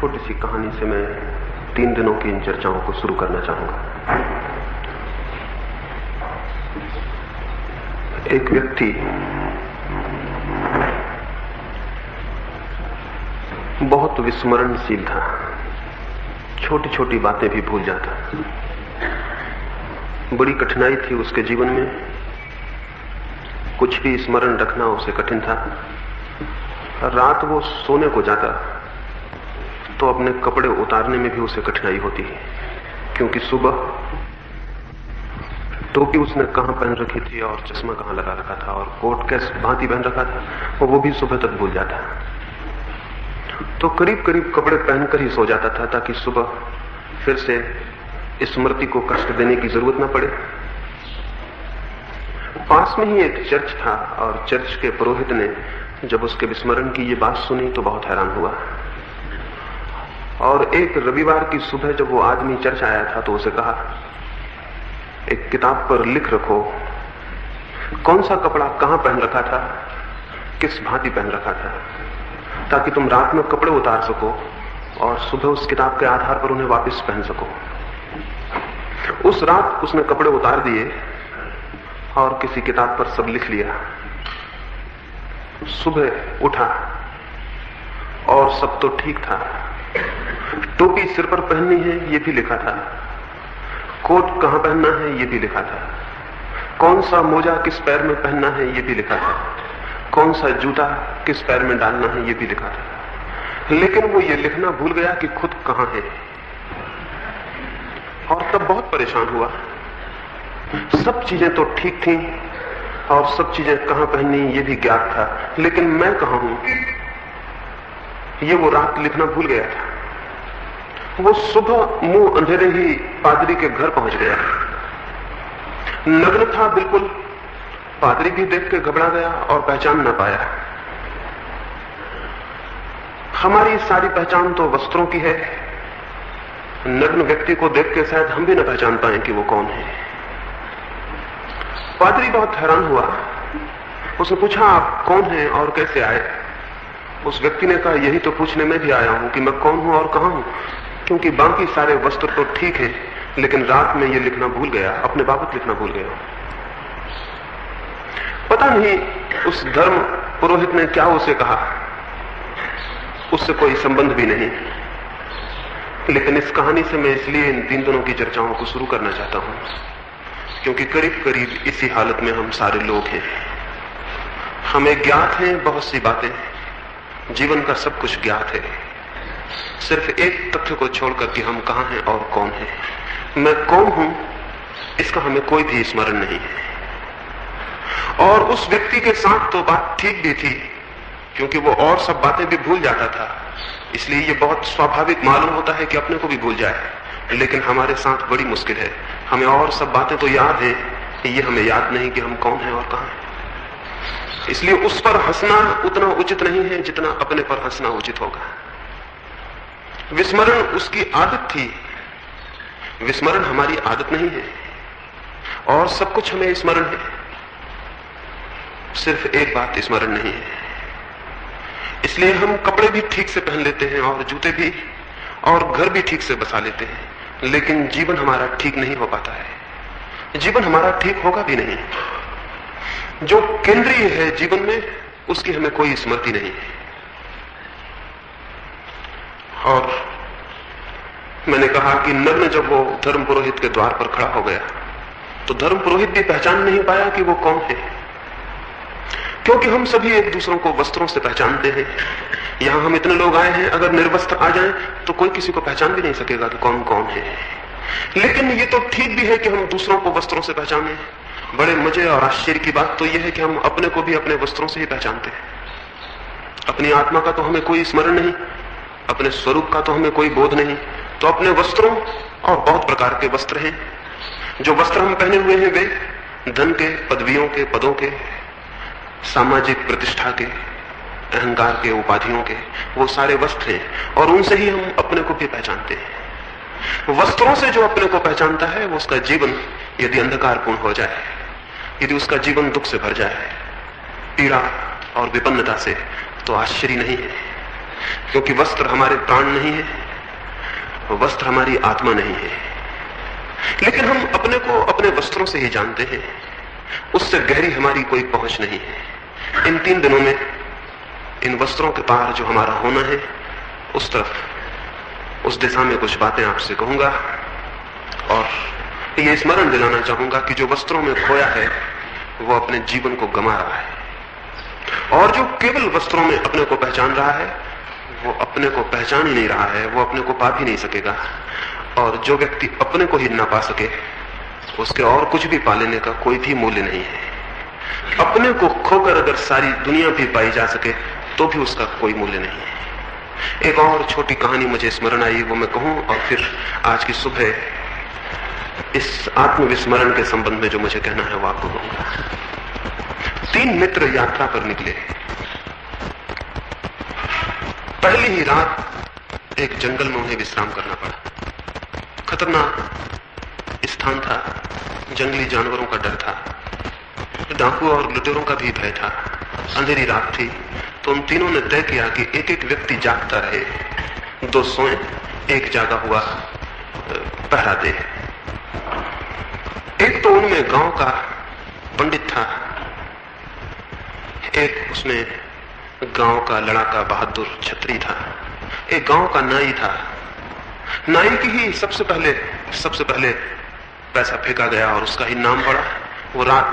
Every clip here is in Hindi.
छोटी सी कहानी से मैं 3 दिनों की इन चर्चाओं को शुरू करना चाहूंगा। एक व्यक्ति बहुत विस्मरणशील था, छोटी छोटी बातें भी भूल जाता। बड़ी कठिनाई थी उसके जीवन में, कुछ भी स्मरण रखना उसे कठिन था। रात वो सोने को जाता तो अपने कपड़े उतारने में भी उसे कठिनाई होती, क्योंकि सुबह टोपी उसने कहां पहन रखी थी और चश्मा कहां लगा रखा था और कोट कैस भांति पहन रखा था, वो भी सुबह तक भूल जाता। तो करीब करीब कपड़े पहनकर ही सो जाता था ताकि सुबह फिर से स्मृति को कष्ट देने की जरूरत न पड़े। पास में ही एक चर्च था और चर्च के पुरोहित ने जब उसके विस्मरण की ये बात सुनी तो बहुत हैरान हुआ। और एक रविवार की सुबह जब वो आदमी चर्च आया था तो उसे कहा, एक किताब पर लिख रखो कौन सा कपड़ा कहां पहन रखा था, किस भांति पहन रखा था, ताकि तुम रात में कपड़े उतार सको और सुबह उस किताब के आधार पर उन्हें वापस पहन सको। उस रात उसने कपड़े उतार दिए और किसी किताब पर सब लिख लिया। सुबह उठा और सब तो ठीक था। टोपी सिर पर पहननी है ये भी लिखा था, कोट कहां पहनना है ये भी लिखा था, कौन सा मोजा किस पैर में पहनना है ये भी लिखा था, कौन सा जूता किस पैर में डालना है ये भी लिखा था। लेकिन वो ये लिखना भूल गया कि खुद कहां है, और तब बहुत परेशान हुआ। सब चीजें तो ठीक थी और सब चीजें कहां पहननी ये भी ज्ञात था, लेकिन मैं कहां हूं ये वो रात लिखना भूल गया था। वो सुबह मुंह अंधेरे ही पादरी के घर पहुंच गया। नग्न था बिल्कुल। पादरी भी देख के घबरा गया और पहचान न पाया। हमारी सारी पहचान तो वस्त्रों की है, नग्न व्यक्ति को देख के शायद हम भी न पहचान पाए कि वो कौन है। पादरी बहुत हैरान हुआ। उसने पूछा, आप कौन हैं और कैसे आए? उस व्यक्ति ने कहा, यही तो पूछने में भी आया हूं कि मैं कौन हूं और कहां हूं, क्योंकि बाकी सारे वस्त्र तो ठीक है, लेकिन रात में ये लिखना भूल गया, अपने बाबत लिखना भूल गया। पता नहीं उस धर्म पुरोहित ने क्या उसे कहा, उससे कोई संबंध भी नहीं। लेकिन इस कहानी से मैं इसलिए इन 3 दिनों की चर्चाओं को शुरू करना चाहता हूं, क्योंकि करीब करीब इसी हालत में हम सारे लोग हैं। हमें ज्ञात हैं बहुत सी बातें, जीवन का सब कुछ ज्ञात है, सिर्फ एक तथ्य को छोड़कर कि हम कहां हैं और कौन है। मैं कौन हूं इसका हमें कोई भी स्मरण नहीं है। और उस व्यक्ति के साथ तो बात ठीक भी थी, क्योंकि वो और सब बातें भी भूल जाता था, इसलिए ये बहुत स्वाभाविक मालूम होता है कि अपने को भी भूल जाए। लेकिन हमारे साथ बड़ी मुश्किल है, हमें और सब बातें तो याद है, ये हमें याद नहीं कि हम कौन हैं और कहां हैं। इसलिए उस पर हंसना उतना उचित नहीं है जितना अपने पर हंसना उचित होगा। विस्मरण उसकी आदत थी, विस्मरण हमारी आदत नहीं है। और सब कुछ हमें स्मरण है, सिर्फ एक बात स्मरण नहीं है। इसलिए हम कपड़े भी ठीक से पहन लेते हैं और जूते भी, और घर भी ठीक से बसा लेते हैं, लेकिन जीवन हमारा ठीक नहीं हो पाता है। जीवन हमारा ठीक होगा भी नहीं। जो केंद्रीय है जीवन में, उसकी हमें कोई स्मृति नहीं है। और मैंने कहा कि नग्न जब वो धर्म पुरोहित के द्वार पर खड़ा हो गया तो धर्म पुरोहित भी पहचान नहीं पाया कि वो कौन है, क्योंकि हम सभी एक दूसरों को वस्त्रों से पहचानते हैं। यहां हम इतने लोग आए हैं, अगर निर्वस्त्र आ जाएं तो कोई किसी को पहचान भी नहीं सकेगा कि कौन कौन है। लेकिन ये तो ठीक भी है कि हम दूसरों को वस्त्रों से पहचाने। बड़े मजे और आश्चर्य की बात तो यह है कि हम अपने को भी अपने वस्त्रों से ही पहचानते हैं। अपनी आत्मा का तो हमें कोई स्मरण नहीं, अपने स्वरूप का तो हमें कोई बोध नहीं, तो अपने वस्त्रों, और बहुत प्रकार के वस्त्र हैं। जो वस्त्र हम पहने हुए हैं वे धन के, पदवियों के, पदों के, सामाजिक प्रतिष्ठा के, अहंकार के, उपाधियों के, वो सारे वस्त्र हैं, और उनसे ही हम अपने को भी पहचानते हैं। वस्त्रों से जो अपने को पहचानता है वो उसका जीवन यदि अंधकारपूर्ण हो जाए, यदि उसका जीवन दुख से भर जाए, पीड़ा और विपन्नता से, तो आश्चर्य नहीं है। क्योंकि वस्त्र हमारे प्राण नहीं है, वस्त्र हमारी आत्मा नहीं है। लेकिन हम अपने को अपने वस्त्रों से ही जानते हैं, उससे गहरी हमारी कोई पहुंच नहीं है। इन 3 दिनों में इन वस्त्रों के पार जो हमारा होना है, उस तरफ, उस दिशा में कुछ बातें आपसे कहूंगा और ये स्मरण दिलाना चाहूंगा कि जो वस्त्रों में खोया है वो अपने जीवन को गंवा रहा है, और जो केवल वस्त्रों में अपने को पहचान रहा है वो अपने को पहचान ही नहीं रहा है, वो अपने को पा भी नहीं सकेगा। और जो व्यक्ति अपने को ही ना पा सके, उसके और कुछ भी पा लेने का कोई भी मूल्य नहीं है। अपने को खोकर अगर सारी दुनिया भी पाई जा सके तो भी उसका कोई मूल्य नहीं है। एक और छोटी कहानी मुझे स्मरण आई, वो मैं कहूं और फिर आज की सुबह इस आत्मविस्मरण के संबंध में जो मुझे कहना है वो आपको कहूंगा। 3 मित्र यात्रा पर निकले। पहली ही रात एक जंगल में उन्हें विश्राम करना पड़ा। खतरनाक स्थान था, जंगली जानवरों का डर था, डाकू और लुटेरों का भी भय था। अंधेरी रात थी तो उन तीनों ने तय किया कि एक एक व्यक्ति जागता रहे, 2 सोए, एक जागा हुआ पहरा दे। एक तो उनमें गांव का पंडित था, एक उसमें गांव का लड़ाका बहादुर छत्री था, एक गांव का नाई था। नाई की ही सबसे पहले पैसा फेंका गया और उसका ही नाम पड़ा। वो रात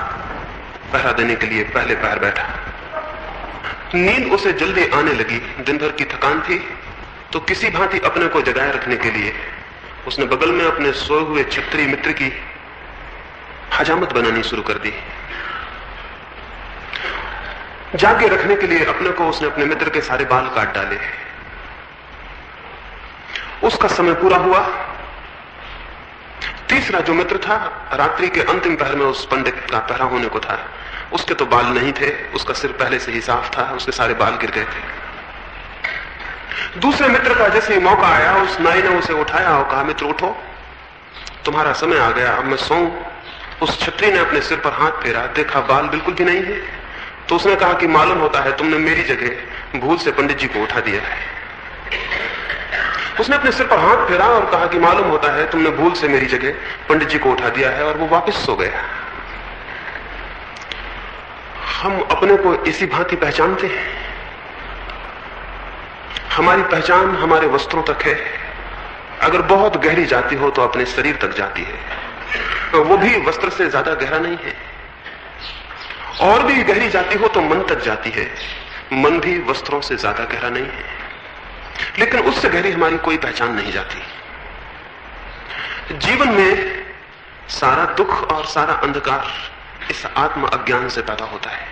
पहरा देने के लिए पहले पहर बैठा। नींद उसे जल्दी आने लगी, दिन भर की थकान थी, तो किसी भांति अपने को जगाए रखने के लिए उसने बगल में अपने सोए हुए छत्री मित्र की हजामत बनानी शुरू कर दी। जागे रखने के लिए अपने को उसने अपने मित्र के सारे बाल काट डाले। उसका समय पूरा हुआ। तीसरा जो मित्र था, रात्रि के अंतिम पहर में उस पंडित का पहरा होने को था। उसके तो बाल नहीं थे, उसका सिर पहले से ही साफ था, उसके सारे बाल गिर गए थे। दूसरे मित्र का जैसे ही मौका आया, उस नाई ने उसे उठाया और कहा, मित्र उठो, तुम्हारा समय आ गया, अब मैं सोऊं। उस छत्री ने अपने सिर पर हाथ फेरा, देखा बाल बिल्कुल भी नहीं है, तो उसने कहा कि मालूम होता है तुमने मेरी जगह भूल से पंडित जी को उठा दिया है। उसने अपने सिर पर हाथ फेरा और कहा कि मालूम होता है तुमने भूल से मेरी जगह पंडित जी को उठा दिया है, और वो वापस सो गया। हम अपने को इसी भांति पहचानते हैं। हमारी पहचान हमारे वस्त्रों तक है। अगर बहुत गहरी जाती हो तो अपने शरीर तक जाती है, तो वो भी वस्त्र से ज्यादा गहरा नहीं है। और भी गहरी जाती हो तो मन तक जाती है, मन भी वस्त्रों से ज्यादा गहरा नहीं है। लेकिन उससे गहरी हमारी कोई पहचान नहीं जाती। जीवन में सारा दुख और सारा अंधकार इस आत्म अज्ञान से पैदा होता है।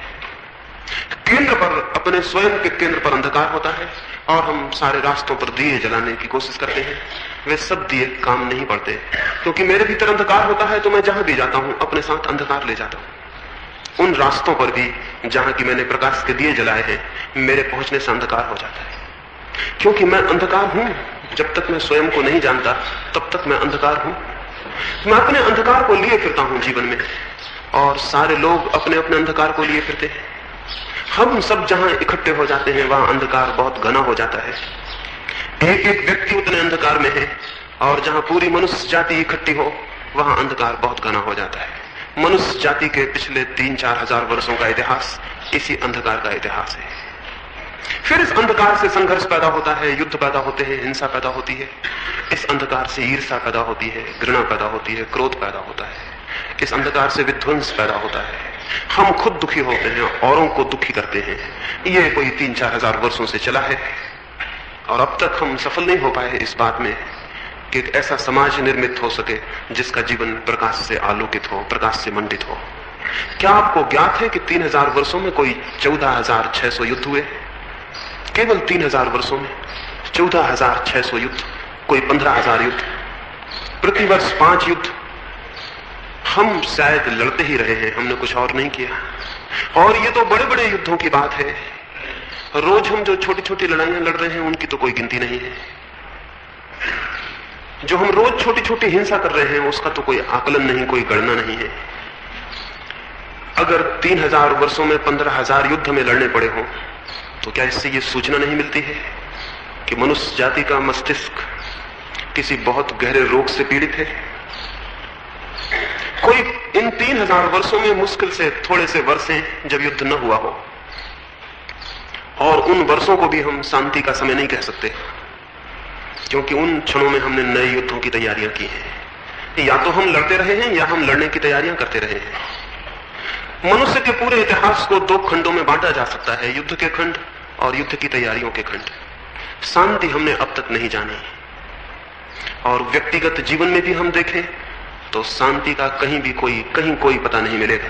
केंद्र पर, अपने स्वयं के केंद्र पर अंधकार होता है और हम सारे रास्तों पर दिए जलाने की कोशिश करते हैं। वे सब दिए काम नहीं पड़ते, क्योंकि मेरे भीतर अंधकार होता है तो मैं जहां भी जाता हूं अपने साथ अंधकार ले जाता हूं। उन रास्तों पर भी जहां की मैंने प्रकाश के दिए जलाए हैं, मेरे पहुंचने से अंधकार हो जाता है, क्योंकि मैं अंधकार हूं। जब तक मैं स्वयं को नहीं जानता तब तक मैं अंधकार हूं। मैं अपने अंधकार को लिए फिरता हूं जीवन में, और सारे लोग अपने अपने अंधकार को लिए फिरते हैं। हम सब जहां इकट्ठे हो जाते हैं वहां अंधकार बहुत घना हो जाता है। एक एक व्यक्ति उतने अंधकार में है, और जहां पूरी मनुष्य जाति इकट्ठी हो वहां अंधकार बहुत घना हो जाता है। मनुष्य जाति के पिछले 3-4 हजार वर्षों का इतिहास इसी अंधकार का इतिहास है। फिर इस अंधकार से संघर्ष पैदा होता है, युद्ध पैदा होते हैं, हिंसा पैदा होती है। इस अंधकार से ईर्ष्या पैदा होती है, घृणा पैदा होती है, क्रोध पैदा होता है। इस अंधकार से विध्वंस पैदा होता है। हम खुद दुखी होते हैं, औरों को दुखी करते हैं। ये कोई 3-4 हजार वर्षों से चला है, और अब तक हम सफल नहीं हो पाए इस बात में कि एक ऐसा समाज निर्मित हो सके जिसका जीवन प्रकाश से आलोकित हो, प्रकाश से मंडित हो। क्या आपको ज्ञात है कि 3000 वर्षों में कोई 14,600 युद्ध हुए? केवल 3000 वर्षों में 14,600 युद्ध, कोई 15,000 युद्ध, प्रतिवर्ष 5 युद्ध। हम शायद लड़ते ही रहे हैं, हमने कुछ और नहीं किया। और ये तो बड़े बड़े युद्धों की बात है। रोज हम जो छोटी छोटी लड़ाइयां लड़ रहे हैं उनकी तो कोई गिनती नहीं है। जो हम रोज छोटी छोटी हिंसा कर रहे हैं उसका तो कोई आकलन नहीं, कोई गणना नहीं है। अगर 3000 वर्षों में 15,000 युद्ध में लड़ने पड़े हों तो क्या इससे ये सूचना नहीं मिलती है कि मनुष्य जाति का मस्तिष्क किसी बहुत गहरे रोग से पीड़ित है। कोई इन 3000 वर्षों में मुश्किल से थोड़े से वर्ष हैं जब युद्ध न हुआ हो, और उन वर्षों को भी हम शांति का समय नहीं कह सकते, क्योंकि उन क्षणों में हमने नए युद्धों की तैयारियां की हैं। या तो हम लड़ते रहे हैं या हम लड़ने की तैयारियां करते रहे हैं। मनुष्य के पूरे इतिहास को 2 खंडों में बांटा जा सकता है, युद्ध के खंड और युद्ध की तैयारियों के खंड। शांति हमने अब तक नहीं जानी, और व्यक्तिगत जीवन में भी हम देखें तो शांति का कहीं कोई पता नहीं मिलेगा।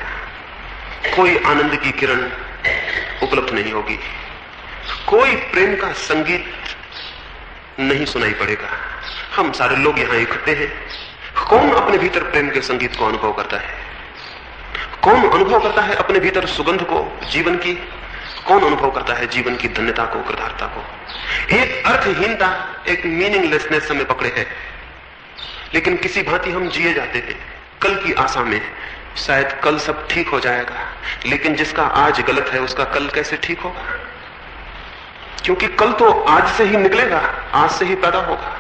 कोई आनंद की किरण उपलब्ध नहीं होगी, कोई प्रेम का संगीत नहीं सुनाई पड़ेगा। हम सारे लोग यहां इकट्ठे हैं, कौन अपने भीतर प्रेम के संगीत को अनुभव करता है? कौन अनुभव करता है अपने भीतर सुगंध को, जीवन की? कौन अनुभव करता है जीवन की धन्यता को, कृतार्थता को? एक अर्थहीनता, एक मीनिंगलेसनेस हमें पकड़े है, लेकिन किसी भांति हम जिए जाते हैं कल की आशा में, शायद कल सब ठीक हो जाएगा। लेकिन जिसका आज गलत है उसका कल कैसे ठीक होगा? क्योंकि कल तो आज से ही निकलेगा, आज से ही पैदा होगा।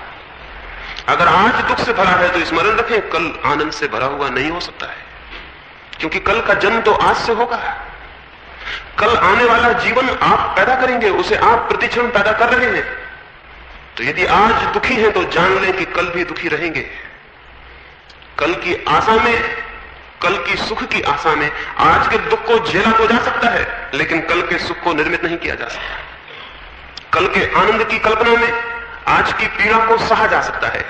अगर आज दुख से भरा है तो स्मरण रखें, कल आनंद से भरा हुआ नहीं हो सकता है, क्योंकि कल का जन्म तो आज से होगा। कल आने वाला जीवन आप पैदा करेंगे, उसे आप प्रतिक्षण पैदा कर रहे हैं। तो यदि आज दुखी हैं तो जान लें कि कल भी दुखी रहेंगे। कल की आशा में, कल की सुख की आशा में आज के दुख को झेला तो जा सकता है, लेकिन कल के सुख को निर्मित नहीं किया जा सकता। कल के आनंद की कल्पना में आज की पीड़ा को सहा जा सकता है,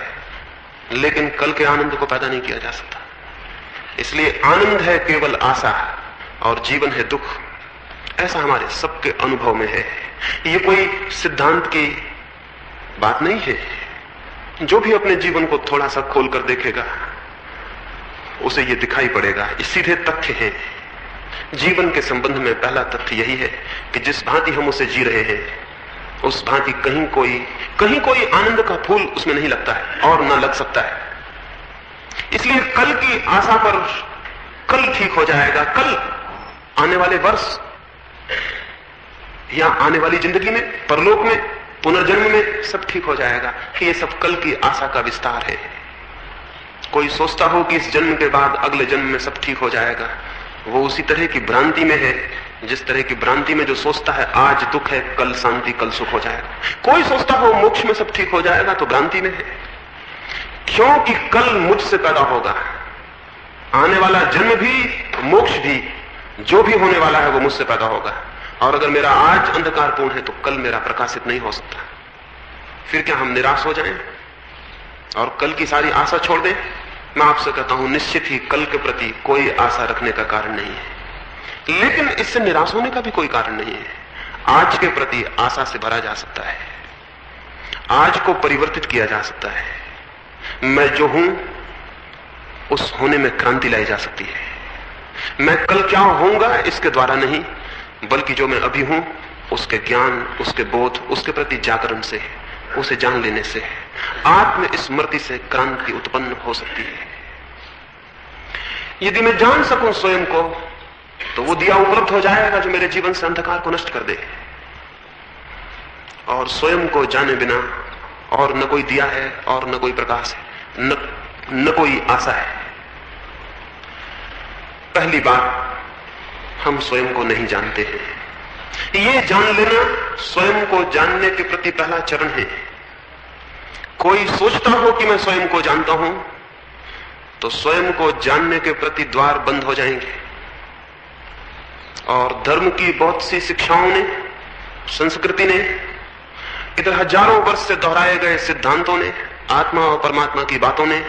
लेकिन कल के आनंद को पैदा नहीं किया जा सकता। इसलिए आनंद है केवल आशा और जीवन है दुख, ऐसा हमारे सबके अनुभव में है। ये कोई सिद्धांत की बात नहीं है। जो भी अपने जीवन को थोड़ा सा खोलकर देखेगा उसे ये दिखाई पड़ेगा, ये सीधे तथ्य हैं। जीवन के संबंध में पहला तथ्य यही है कि जिस भांति हम उसे जी रहे हैं उस भांति कहीं कोई आनंद का फूल उसमें नहीं लगता है और न लग सकता है। इसलिए कल की आशा पर कल ठीक हो जाएगा, कल आने वाले वर्ष या आने वाली जिंदगी में, परलोक में, पुनर्जन्म में सब ठीक हो जाएगा। ये सब कल की आशा का विस्तार है। कोई सोचता हो कि इस जन्म के बाद अगले जन्म में सब ठीक हो जाएगा, वो उसी तरह की भ्रांति में है जिस तरह की भ्रांति में जो सोचता है आज दुख है कल शांति, कल सुख हो जाएगा। कोई सोचता हो मोक्ष में सब ठीक हो जाएगा तो भ्रांति में है, क्योंकि कल मुझसे पैदा होगा। आने वाला जन्म भी, मोक्ष भी, जो भी होने वाला है वो मुझसे पैदा होगा। और अगर मेरा आज अंधकारपूर्ण है तो कल मेरा प्रकाशित नहीं हो सकता। फिर क्या हम निराश हो जाएं और कल की सारी आशा छोड़ दें? मैं आपसे कहता हूं निश्चित ही कल के प्रति कोई आशा रखने का कारण नहीं है, लेकिन इससे निराश होने का भी कोई कारण नहीं है। आज के प्रति आशा से भरा जा सकता है, आज को परिवर्तित किया जा सकता है। मैं जो हूं उस होने में क्रांति लाई जा सकती है। मैं कल क्या होऊंगा इसके द्वारा नहीं, बल्कि जो मैं अभी हूं उसके ज्ञान, उसके बोध, उसके प्रति जागरण से, उसे जान लेने से, आत्म स्मृति से क्रांति उत्पन्न हो सकती है। यदि मैं जान सकूं स्वयं को तो वो दिया उपलब्ध हो जाएगा जो मेरे जीवन से अंधकार को नष्ट कर दे। और स्वयं को जाने बिना और न कोई दिया है और न कोई प्रकाश है, न कोई आशा है। पहली बात, हम स्वयं को नहीं जानते हैं। ये जान लेना स्वयं को जानने के प्रति पहला चरण है। कोई सोचता हो कि मैं स्वयं को जानता हूं तो स्वयं को जानने के प्रति द्वार बंद हो जाएंगे। और धर्म की बहुत सी शिक्षाओं ने, संस्कृति ने, इधर हजारों वर्ष से दोहराए गए सिद्धांतों ने, आत्मा और परमात्मा की बातों ने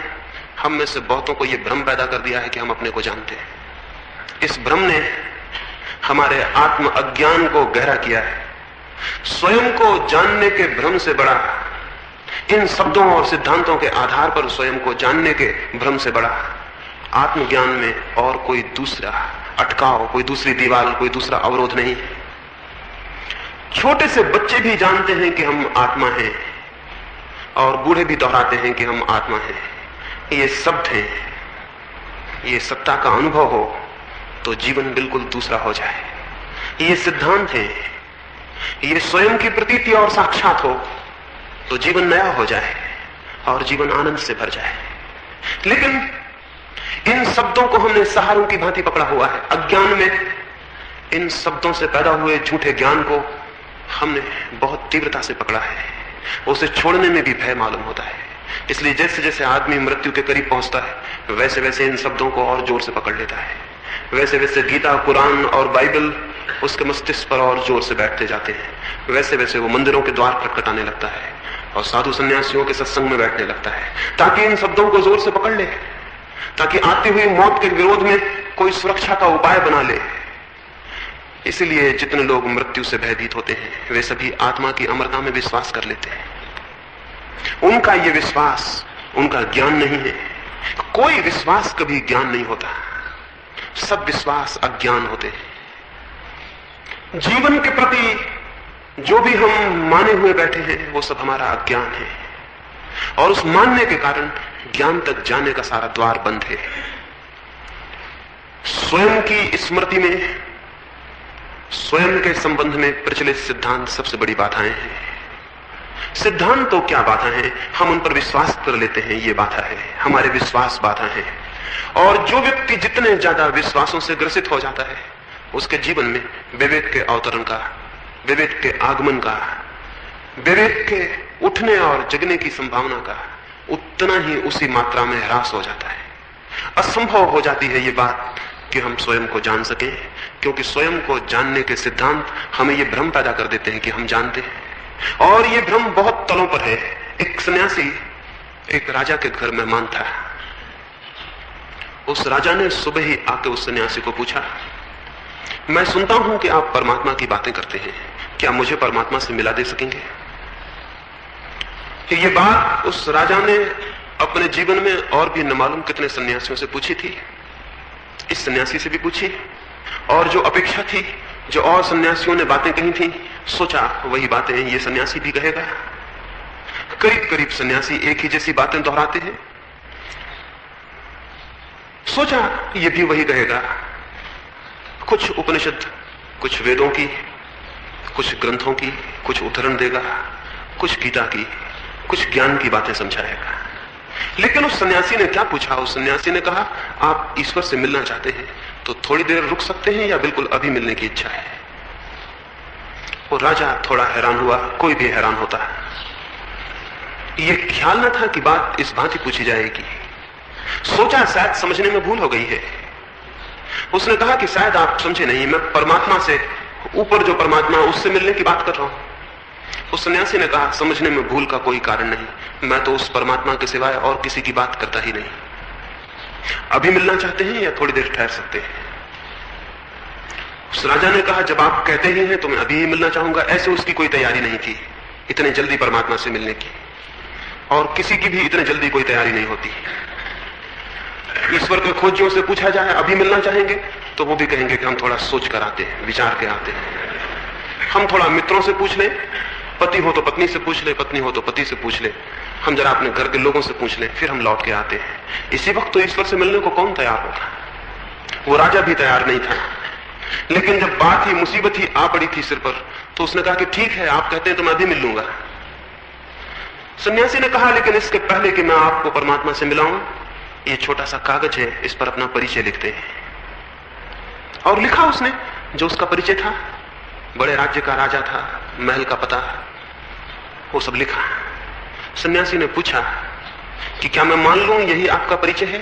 हम में से बहुतों को यह भ्रम पैदा कर दिया है कि हम अपने को जानते हैं। इस भ्रम ने हमारे आत्म अज्ञान को गहरा किया है। स्वयं को जानने के भ्रम से बड़ा, इन शब्दों और सिद्धांतों के आधार पर स्वयं को जानने के भ्रम से बड़ा आत्मज्ञान में और कोई दूसरा अटकाव, कोई दूसरी दीवार, कोई दूसरा अवरोध नहीं। छोटे से बच्चे भी जानते हैं कि हम आत्मा हैं और बूढ़े भी दोहराते हैं कि हम आत्मा हैं। ये शब्द हैं, ये सत्ता का अनुभव हो तो जीवन बिल्कुल दूसरा हो जाए। ये सिद्धांत है, ये स्वयं की प्रतीति और साक्षात हो तो जीवन नया हो जाए और जीवन आनंद से भर जाए। लेकिन इन शब्दों को हमने सहारों की भांति पकड़ा हुआ है। अज्ञान में इन शब्दों से पैदा हुए झूठे ज्ञान को हमने बहुत तीव्रता से पकड़ा है। उसे छोड़ने में भी भय मालूम होता है। इसलिए जैसे जैसे आदमी मृत्यु के करीब पहुंचता है वैसे वैसे इन शब्दों को और जोर से पकड़ लेता है। वैसे वैसे गीता, कुरान और बाइबल उसके मस्तिष्क पर और जोर से बैठते जाते हैं। वैसे वैसे वो मंदिरों के द्वार खटखटाने लगता है और साधु सन्यासियों के सत्संग में बैठने लगता है, ताकि इन शब्दों को जोर से पकड़ ले, ताकि आती हुई मौत के विरोध में कोई सुरक्षा का उपाय बना ले। इसलिए जितने लोग मृत्यु से भयभीत होते हैं वे सभी आत्मा की अमरता में विश्वास कर लेते हैं। उनका ये विश्वास उनका ज्ञान नहीं है। कोई विश्वास कभी ज्ञान नहीं होता, सब विश्वास अज्ञान होते हैं। जीवन के प्रति जो भी हम माने हुए बैठे हैं वो सब हमारा अज्ञान है, और उस मानने के कारण ज्ञान तक जाने का सारा द्वार बंद है। स्वयं की स्मृति में, स्वयं के संबंध में प्रचलित सिद्धांत सबसे बड़ी बाधाएं हैं। सिद्धांत तो क्या बाधा है, हम उन पर विश्वास कर लेते हैं, ये बाधा है, हमारे विश्वास बाधा है। और जो व्यक्ति जितने ज्यादा विश्वासों से ग्रसित हो जाता है उसके जीवन में विवेक के अवतरण का, विवेक के आगमन का, विवेक के उठने और जगने की संभावना का उतना ही उसी मात्रा में ह्रास हो जाता है। असंभव हो जाती है ये बात कि हम स्वयं को जान सकें, क्योंकि स्वयं को जानने के सिद्धांत हमें ये भ्रम पैदा कर देते हैं कि हम जानते हैं, और ये भ्रम बहुत तलों पर है। एक सन्यासी एक राजा के घर मेहमान था। उस राजा ने सुबह ही आके उस सन्यासी को पूछा, मैं सुनता हूं कि आप परमात्मा की बातें करते हैं, क्या मुझे परमात्मा से मिला दे सकेंगे? ये बात उस राजा ने अपने जीवन में और भी न मालूम कितने सन्यासियों से पूछी थी। इस सन्यासी से भी पूछी, और जो अपेक्षा थी, जो और सन्यासियों ने बातें कही थी, सोचा वही बातें ये सन्यासी भी कहेगा। करीब करीब सन्यासी एक ही जैसी बातें दोहराते हैं। सोचा ये भी वही कहेगा। कुछ उपनिषद, कुछ वेदों की, कुछ ग्रंथों की, कुछ उदाहरण देगा, कुछ गीता की, कुछ ज्ञान की बातें समझाएगा। लेकिन उस सन्यासी ने क्या पूछा? उस सन्यासी ने कहा, आप ईश्वर से मिलना चाहते हैं तो थोड़ी देर रुक सकते हैं या बिल्कुल अभी मिलने की इच्छा है? वो राजा थोड़ा हैरान हुआ, कोई भी हैरान होता है। ये ख्याल न था कि बात इस भांति पूछी जाएगी। सोचा शायद समझने में भूल हो गई है। उसने कहा कि शायद आप समझे नहीं, मैं परमात्मा से, ऊपर जो परमात्मा उससे मिलने की बात कर रहा हूं। उस सन्यासी ने कहा, समझने में भूल का कोई कारण नहीं, मैं तो उस परमात्मा के सिवाय और किसी की बात करता ही नहीं। अभी मिलना चाहते हैं या थोड़ी देर ठहर सकते हैं? उस राजा ने कहा, जब आप कहते ही हैं तो मैं अभी ही मिलना चाहूंगा। ऐसे उसकी कोई तैयारी नहीं थी इतने जल्दी परमात्मा से मिलने की, और किसी की भी इतने जल्दी कोई तैयारी नहीं होती। ईश्वर के खोजियों से पूछा जाए अभी मिलना चाहेंगे तो वो भी कहेंगे कि हम थोड़ा सोच कर आते हैं, विचार के आते हैं। हम थोड़ा मित्रों से पूछ लें, पति हो तो पत्नी से पूछ ले, पत्नी हो तो पति से पूछ ले, हम जरा अपने घर के लोगों से पूछ लें, फिर हम लौट के आते हैं। इसी वक्त तो ईश्वर से मिलने को कौन तैयार होगा? वो राजा भी तैयार नहीं था। लेकिन जब बात ही, मुसीबत ही आ पड़ी थी सिर पर, तो उसने कहा कि ठीक है, आप कहते हैं तो मैं अभी मिल लूंगा। सन्यासी ने कहा, लेकिन इसके पहले कि मैं आपको परमात्मा से मिलाऊं, ये छोटा सा कागज है, इस पर अपना परिचय लिखते हैं। और लिखा उसने जो उसका परिचय था। बड़े राज्य का राजा था, महल का पता, वो सब लिखा। सन्यासी ने पूछा कि क्या मैं मान लूं यही आपका परिचय है?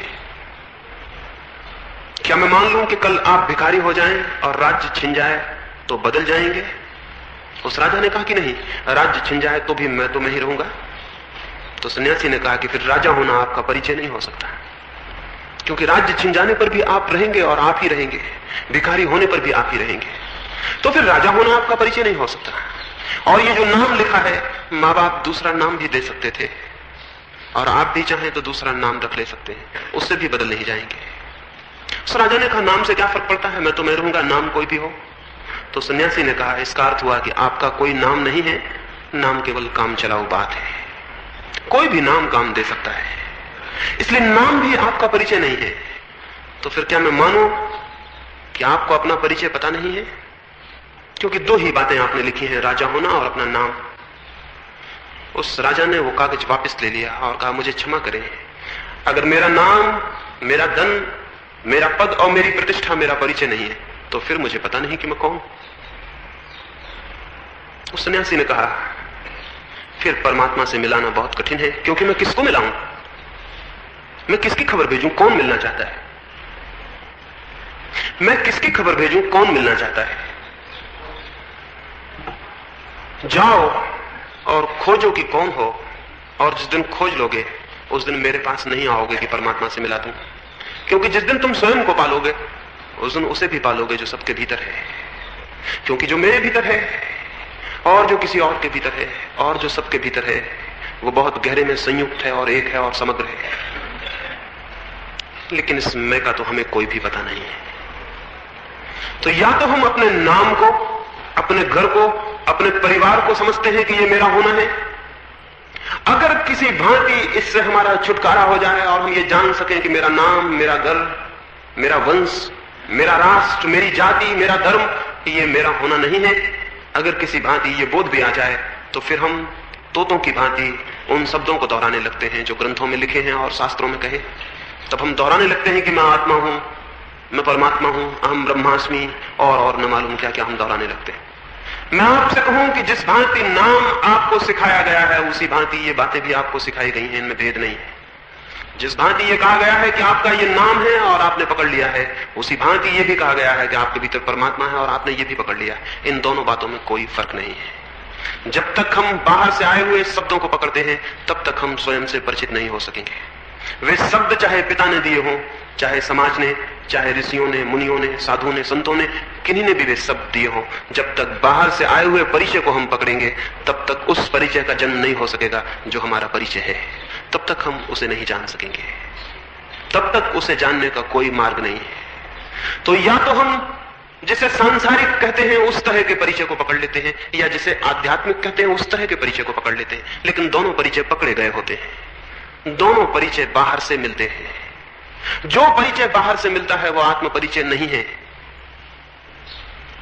क्या मैं मान लूं कि कल आप भिखारी हो जाएं और राज्य छिन जाए तो बदल जाएंगे? उस राजा ने कहा कि नहीं, राज्य छिन जाए तो भी मैं तो मैं ही रहूंगा। तो सन्यासी ने कहा कि फिर राजा होना आपका परिचय नहीं हो सकता, क्योंकि राज्य छिन जाने पर भी आप रहेंगे और आप ही रहेंगे, भिखारी होने पर भी आप ही रहेंगे। तो फिर राजा होना आपका परिचय नहीं हो सकता। और ये जो नाम लिखा है, माँ बाप दूसरा नाम भी दे सकते थे, और आप भी चाहें तो दूसरा नाम रख ले सकते हैं, उससे भी बदल नहीं जाएंगे। उस राजा ने कहा, नाम से क्या फर्क पड़ता है, मैं तो मैं रहूंगा, नाम कोई भी हो। तो सन्यासी ने कहा, इसका अर्थ हुआ कि आपका कोई नाम नहीं है, नाम केवल काम चलाऊ बात है। कोई भी नाम काम दे सकता है, इसलिए नाम भी आपका परिचय नहीं है। तो फिर क्या मैं मानूं कि आपको अपना परिचय पता नहीं है? क्योंकि दो ही बातें आपने लिखी हैं, राजा होना और अपना नाम। उस राजा ने वो कागज वापस ले लिया और कहा, मुझे क्षमा करें, अगर मेरा नाम, मेरा धन, मेरा पद और मेरी प्रतिष्ठा मेरा परिचय नहीं है तो फिर मुझे पता नहीं कि मैं कौन। उस सन्यासी ने कहा, फिर परमात्मा से मिलाना बहुत कठिन है, क्योंकि मैं किसको मिलाऊं, मैं किसकी खबर भेजूं, कौन मिलना चाहता है, मैं किसकी खबर भेजूं, कौन मिलना चाहता है। जाओ और खोजो कि कौन हो, और जिस दिन खोज लोगे उस दिन मेरे पास नहीं आओगे कि परमात्मा से मिला दूं, क्योंकि जिस दिन तुम स्वयं को पालोगे उस दिन उसे भी पालोगे जो सबके भीतर है, क्योंकि जो मेरे भीतर है और जो किसी और के भीतर है और जो सबके भीतर है वो बहुत गहरे में संयुक्त है और एक है और समग्र है। लेकिन इस मैं का तो हमें कोई भी पता नहीं है। तो या तो हम अपने नाम को, अपने घर को, अपने परिवार को समझते हैं कि ये मेरा होना है। अगर किसी भांति इससे हमारा छुटकारा हो जाए और हम ये जान सकें कि मेरा नाम, मेरा घर, मेरा वंश, मेरा राष्ट्र, मेरी जाति, मेरा धर्म, ये मेरा होना नहीं है, अगर किसी भांति ये बोध भी आ जाए तो फिर हम तोतों की भांति उन शब्दों को दोहराने लगते हैं जो ग्रंथों में लिखे हैं और शास्त्रों में कहे। तब हम दोहराने लगते हैं कि मैं आत्मा हूं, मैं परमात्मा हूं, अहम ब्रह्मास्मि, और न मालूम क्या क्या हम दोहराने लगते हैं। मैं आपसे कहूं कि जिस भांति नाम आपको सिखाया गया है उसी भांति ये बातें भी आपको सिखाई गई हैं, इनमें भेद नहीं है। जिस भांति ये कहा गया है कि आपका ये नाम है और आपने पकड़ लिया है, उसी भांति ये भी कहा गया है कि आपके भीतर परमात्मा है और आपने ये भी पकड़ लिया है। इन दोनों बातों में कोई फर्क नहीं है। जब तक हम बाहर से आए हुए शब्दों को पकड़ते हैं तब तक हम स्वयं से परिचित नहीं हो सकेंगे। वे शब्द चाहे पिता ने दिए हों, चाहे समाज ने, चाहे ऋषियों ने, मुनियों ने, साधुओं ने, संतों ने, किन्हीं ने भी वे शब्द दिए हों, जब तक बाहर से आए हुए परिचय को हम पकड़ेंगे तब तक उस परिचय का जन्म नहीं हो सकेगा जो हमारा परिचय है। तब तक हम उसे नहीं जान सकेंगे, तब तक उसे जानने का कोई मार्ग नहीं है। तो या तो हम जिसे सांसारिक कहते हैं उस तरह के परिचय को पकड़ लेते हैं, या जिसे आध्यात्मिक कहते हैं उस तरह के परिचय को पकड़ लेते हैं, लेकिन दोनों परिचय पकड़े गए होते हैं। दोनों परिचय बाहर से मिलते हैं। जो परिचय बाहर से मिलता है वो आत्म परिचय नहीं है।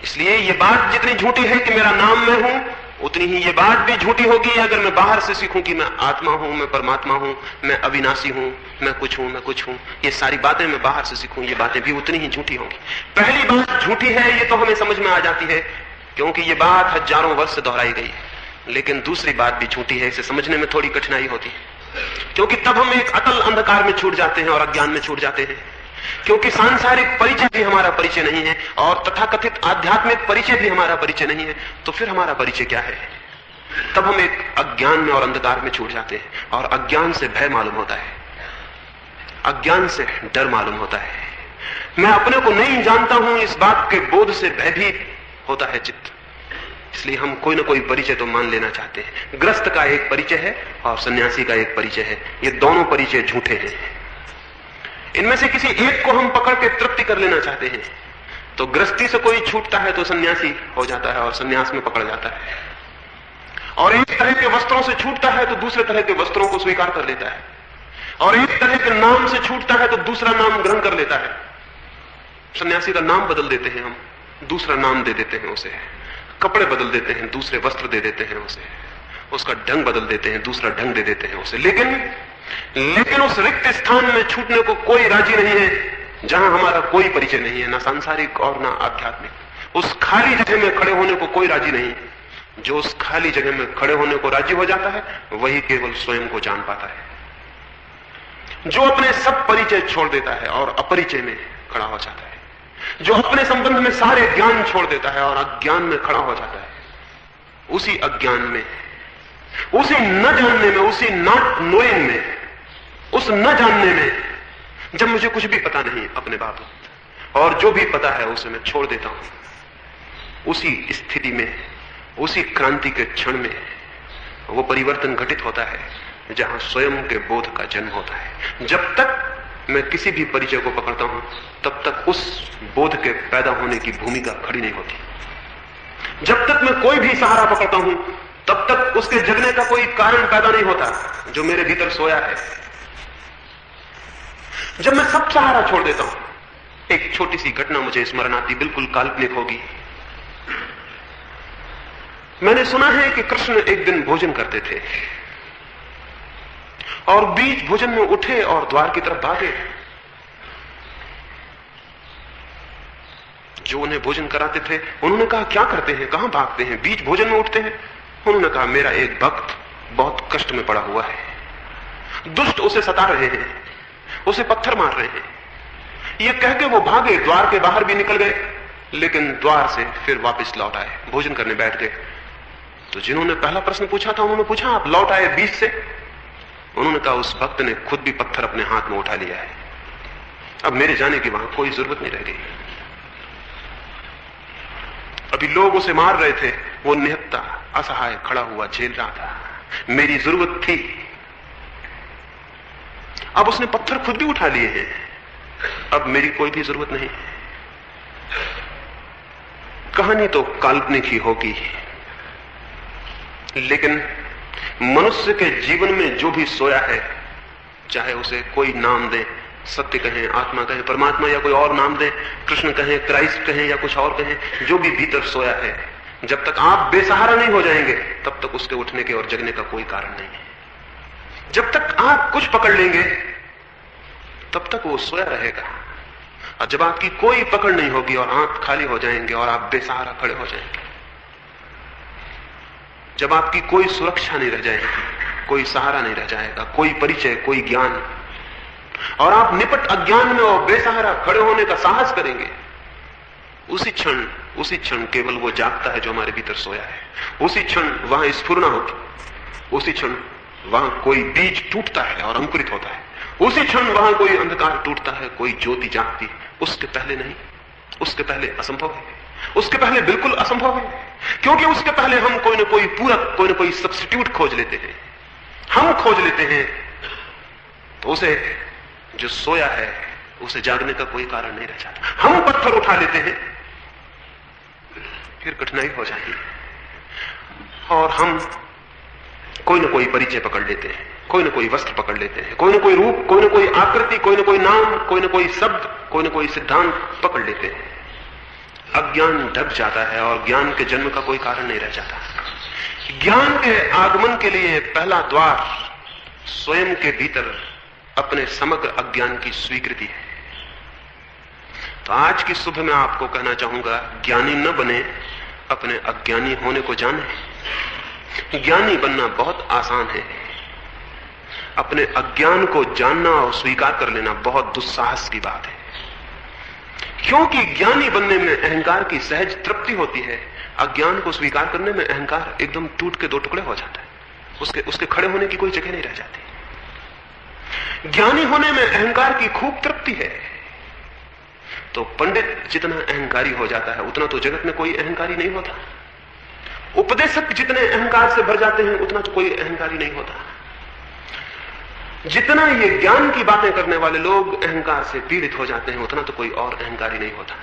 इसलिए ये बात जितनी झूठी है कि मेरा नाम मैं हूं, उतनी ही ये बात भी झूठी होगी अगर मैं बाहर से सीखूं कि मैं आत्मा हूं, मैं परमात्मा हूं, मैं अविनाशी हूं, मैं कुछ हूं, मैं कुछ हूं। ये सारी बातें मैं बाहर से सीखूं, ये बातें भी उतनी ही झूठी होंगी। पहली बात झूठी है ये तो हमें समझ में आ जाती है, क्योंकि ये बात हजारों वर्ष से दोहराई गई है। लेकिन दूसरी बात भी झूठी है, इसे समझने में थोड़ी कठिनाई होती है, क्योंकि तब हम एक अतल अंधकार में छूट जाते हैं और अज्ञान में छूट जाते हैं। क्योंकि सांसारिक परिचय भी हमारा परिचय नहीं है और तथाकथित आध्यात्मिक परिचय भी हमारा परिचय नहीं है, तो फिर हमारा परिचय क्या है? तब हम एक अज्ञान में और अंधकार में छूट जाते हैं, और अज्ञान से भय मालूम होता है, अज्ञान से डर मालूम होता है। मैं अपने को नहीं जानता हूं, इस बात के बोध से भयभीत होता है चित्त। इसलिए हम कोई ना कोई परिचय तो मान लेना चाहते हैं। ग्रस्त का एक परिचय है और सन्यासी का एक परिचय है, ये दोनों परिचय झूठे हैं। इनमें से किसी एक को हम पकड़ के तृप्ति कर लेना चाहते हैं, तो गृहस्थी से कोई छूटता है तो सन्यासी हो जाता है और सन्यास में पकड़ जाता है, और एक तरह के वस्त्रों से छूटता है तो दूसरे तरह के वस्त्रों को स्वीकार कर लेता है, और एक तरह के नाम से छूटता है तो दूसरा नाम ग्रहण कर लेता है। सन्यासी का नाम बदल देते हैं हम, दूसरा नाम दे देते हैं उसे, कपड़े बदल देते हैं, दूसरे वस्त्र दे देते हैं उसे, उसका ढंग बदल देते हैं, दूसरा ढंग दे देते हैं उसे। लेकिन उस रिक्त स्थान में छूटने को कोई राजी नहीं है जहां हमारा कोई परिचय नहीं है, ना सांसारिक और ना आध्यात्मिक। उस खाली जगह में खड़े होने को कोई राजी नहीं है। जो उस खाली जगह में खड़े होने को राजी हो जाता है वही केवल स्वयं को जान पाता है। जो अपने सब परिचय छोड़ देता है और अपरिचय में खड़ा हो जाता है, जो अपने संबंध में सारे ज्ञान छोड़ देता है और अज्ञान में खड़ा हो जाता है, उसी अज्ञान में, उसी न जानने में, उसी नॉट नोइंग में, उस न जानने में, जब मुझे कुछ भी पता नहीं अपने बाबत और जो भी पता है उसे मैं छोड़ देता हूं, उसी स्थिति में, उसी क्रांति के क्षण में वो परिवर्तन घटित होता है जहां स्वयं के बोध का जन्म होता है। जब तक मैं किसी भी परिचय को पकड़ता हूं तब तक उस बोध के पैदा होने की भूमिका खड़ी नहीं होती। जब तक मैं कोई भी सहारा पकड़ता हूं तब तक उसके जगने का कोई कारण पैदा नहीं होता जो मेरे भीतर सोया है। जब मैं सब सहारा छोड़ देता हूं, एक छोटी सी घटना मुझे स्मरण आती, बिल्कुल काल्पनिक होगी। मैंने सुना है कि कृष्ण एक दिन भोजन करते थे और बीच भोजन में उठे और द्वार की तरफ भागे। जो उन्हें भोजन कराते थे उन्होंने कहा, क्या करते हैं, कहां भागते हैं, बीच भोजन में उठते हैं? उन्होंने कहा, मेरा एक भक्त बहुत कष्ट में पड़ा हुआ है, दुष्ट उसे सता रहे हैं, उसे पत्थर मार रहे हैं। ये कह के वो भागे, द्वार के बाहर भी निकल गए, लेकिन द्वार से फिर वापस लौट आए, भोजन करने बैठ गए। तो जिन्होंने पहला प्रश्न पूछा था उन्होंने पूछा, आप लौट आए बीच से? उन्होंने कहा, उस भक्त ने खुद भी पत्थर अपने हाथ में उठा लिया है, अब मेरे जाने की वहां कोई जरूरत नहीं रह गई। अभी लोग उसे मार रहे थे, वो निहत्था असहाय खड़ा हुआ झेल रहा था, मेरी जरूरत थी, अब उसने पत्थर खुद भी उठा लिए हैं, अब मेरी कोई भी जरूरत नहीं। कहानी तो काल्पनिक ही होगी, लेकिन मनुष्य के जीवन में जो भी सोया है, चाहे उसे कोई नाम दे, सत्य कहें, आत्मा कहें, परमात्मा या कोई और नाम दे, कृष्ण कहें, क्राइस्ट कहें या कुछ और कहें, जो भी भीतर सोया है, जब तक आप बेसहारा नहीं हो जाएंगे तब तक उसके उठने के और जगने का कोई कारण नहीं है। जब तक आप कुछ पकड़ लेंगे तब तक वो सोया रहेगा, और जब आपकी कोई पकड़ नहीं होगी और आंख खाली हो जाएंगे और आप बेसहारा खड़े हो जाएंगे, जब आपकी कोई सुरक्षा नहीं रह जाएगी, कोई सहारा नहीं रह जाएगा, कोई परिचय, कोई ज्ञान, और आप निपट अज्ञान में और बेसहारा खड़े होने का साहस करेंगे, उसी क्षण केवल वो जागता है जो हमारे भीतर सोया है। उसी क्षण वहां स्फुरना होगी, उसी क्षण वहां कोई बीज टूटता है और अंकुरित होता है, उसी क्षण वहां कोई अंधकार टूटता है, कोई ज्योति जागती है। उसके पहले नहीं, उसके पहले असंभव है, उसके पहले बिल्कुल असंभव है, क्योंकि उसके पहले हम कोई ना कोई पूरक, कोई ना कोई सब्स्टिट्यूट खोज लेते हैं, हम खोज लेते हैं, तो उसे जो सोया है उसे जागने का कोई कारण नहीं रह जाता। हम पत्थर उठा लेते हैं, फिर कठिनाई हो जाती है, और हम कोई ना कोई परिचय पकड़ लेते हैं, कोई ना कोई वस्त्र पकड़ लेते हैं, कोई ना कोई रूप, कोई ना कोई आकृति, कोई ना कोई नाम, कोई ना कोई शब्द, कोई ना कोई सिद्धांत पकड़ लेते हैं। अज्ञान ढक जाता है और ज्ञान के जन्म का कोई कारण नहीं रह जाता। ज्ञान के आगमन के लिए पहला द्वार स्वयं के भीतर अपने समग्र अज्ञान की स्वीकृति है। तो आज की सुबह मैं आपको कहना चाहूंगा, ज्ञानी न बने, अपने अज्ञानी होने को जाने। ज्ञानी बनना बहुत आसान है, अपने अज्ञान को जानना और स्वीकार कर लेना बहुत दुस्साहस की बात है, क्योंकि ज्ञानी बनने में अहंकार की सहज तृप्ति होती है, अज्ञान को स्वीकार करने में अहंकार एकदम टूट के दो टुकड़े हो जाता है, उसके खड़े होने की कोई जगह नहीं रह जाती। ज्ञानी होने में अहंकार की खूब तृप्ति है। तो पंडित जितना अहंकारी हो जाता है उतना तो जगत में कोई अहंकारी नहीं होता। उपदेशक जितने अहंकार से भर जाते हैं उतना तो कोई अहंकारी नहीं होता। जितना ये ज्ञान की बातें करने वाले लोग अहंकार से पीड़ित हो जाते हैं उतना तो कोई और अहंकारी नहीं होता।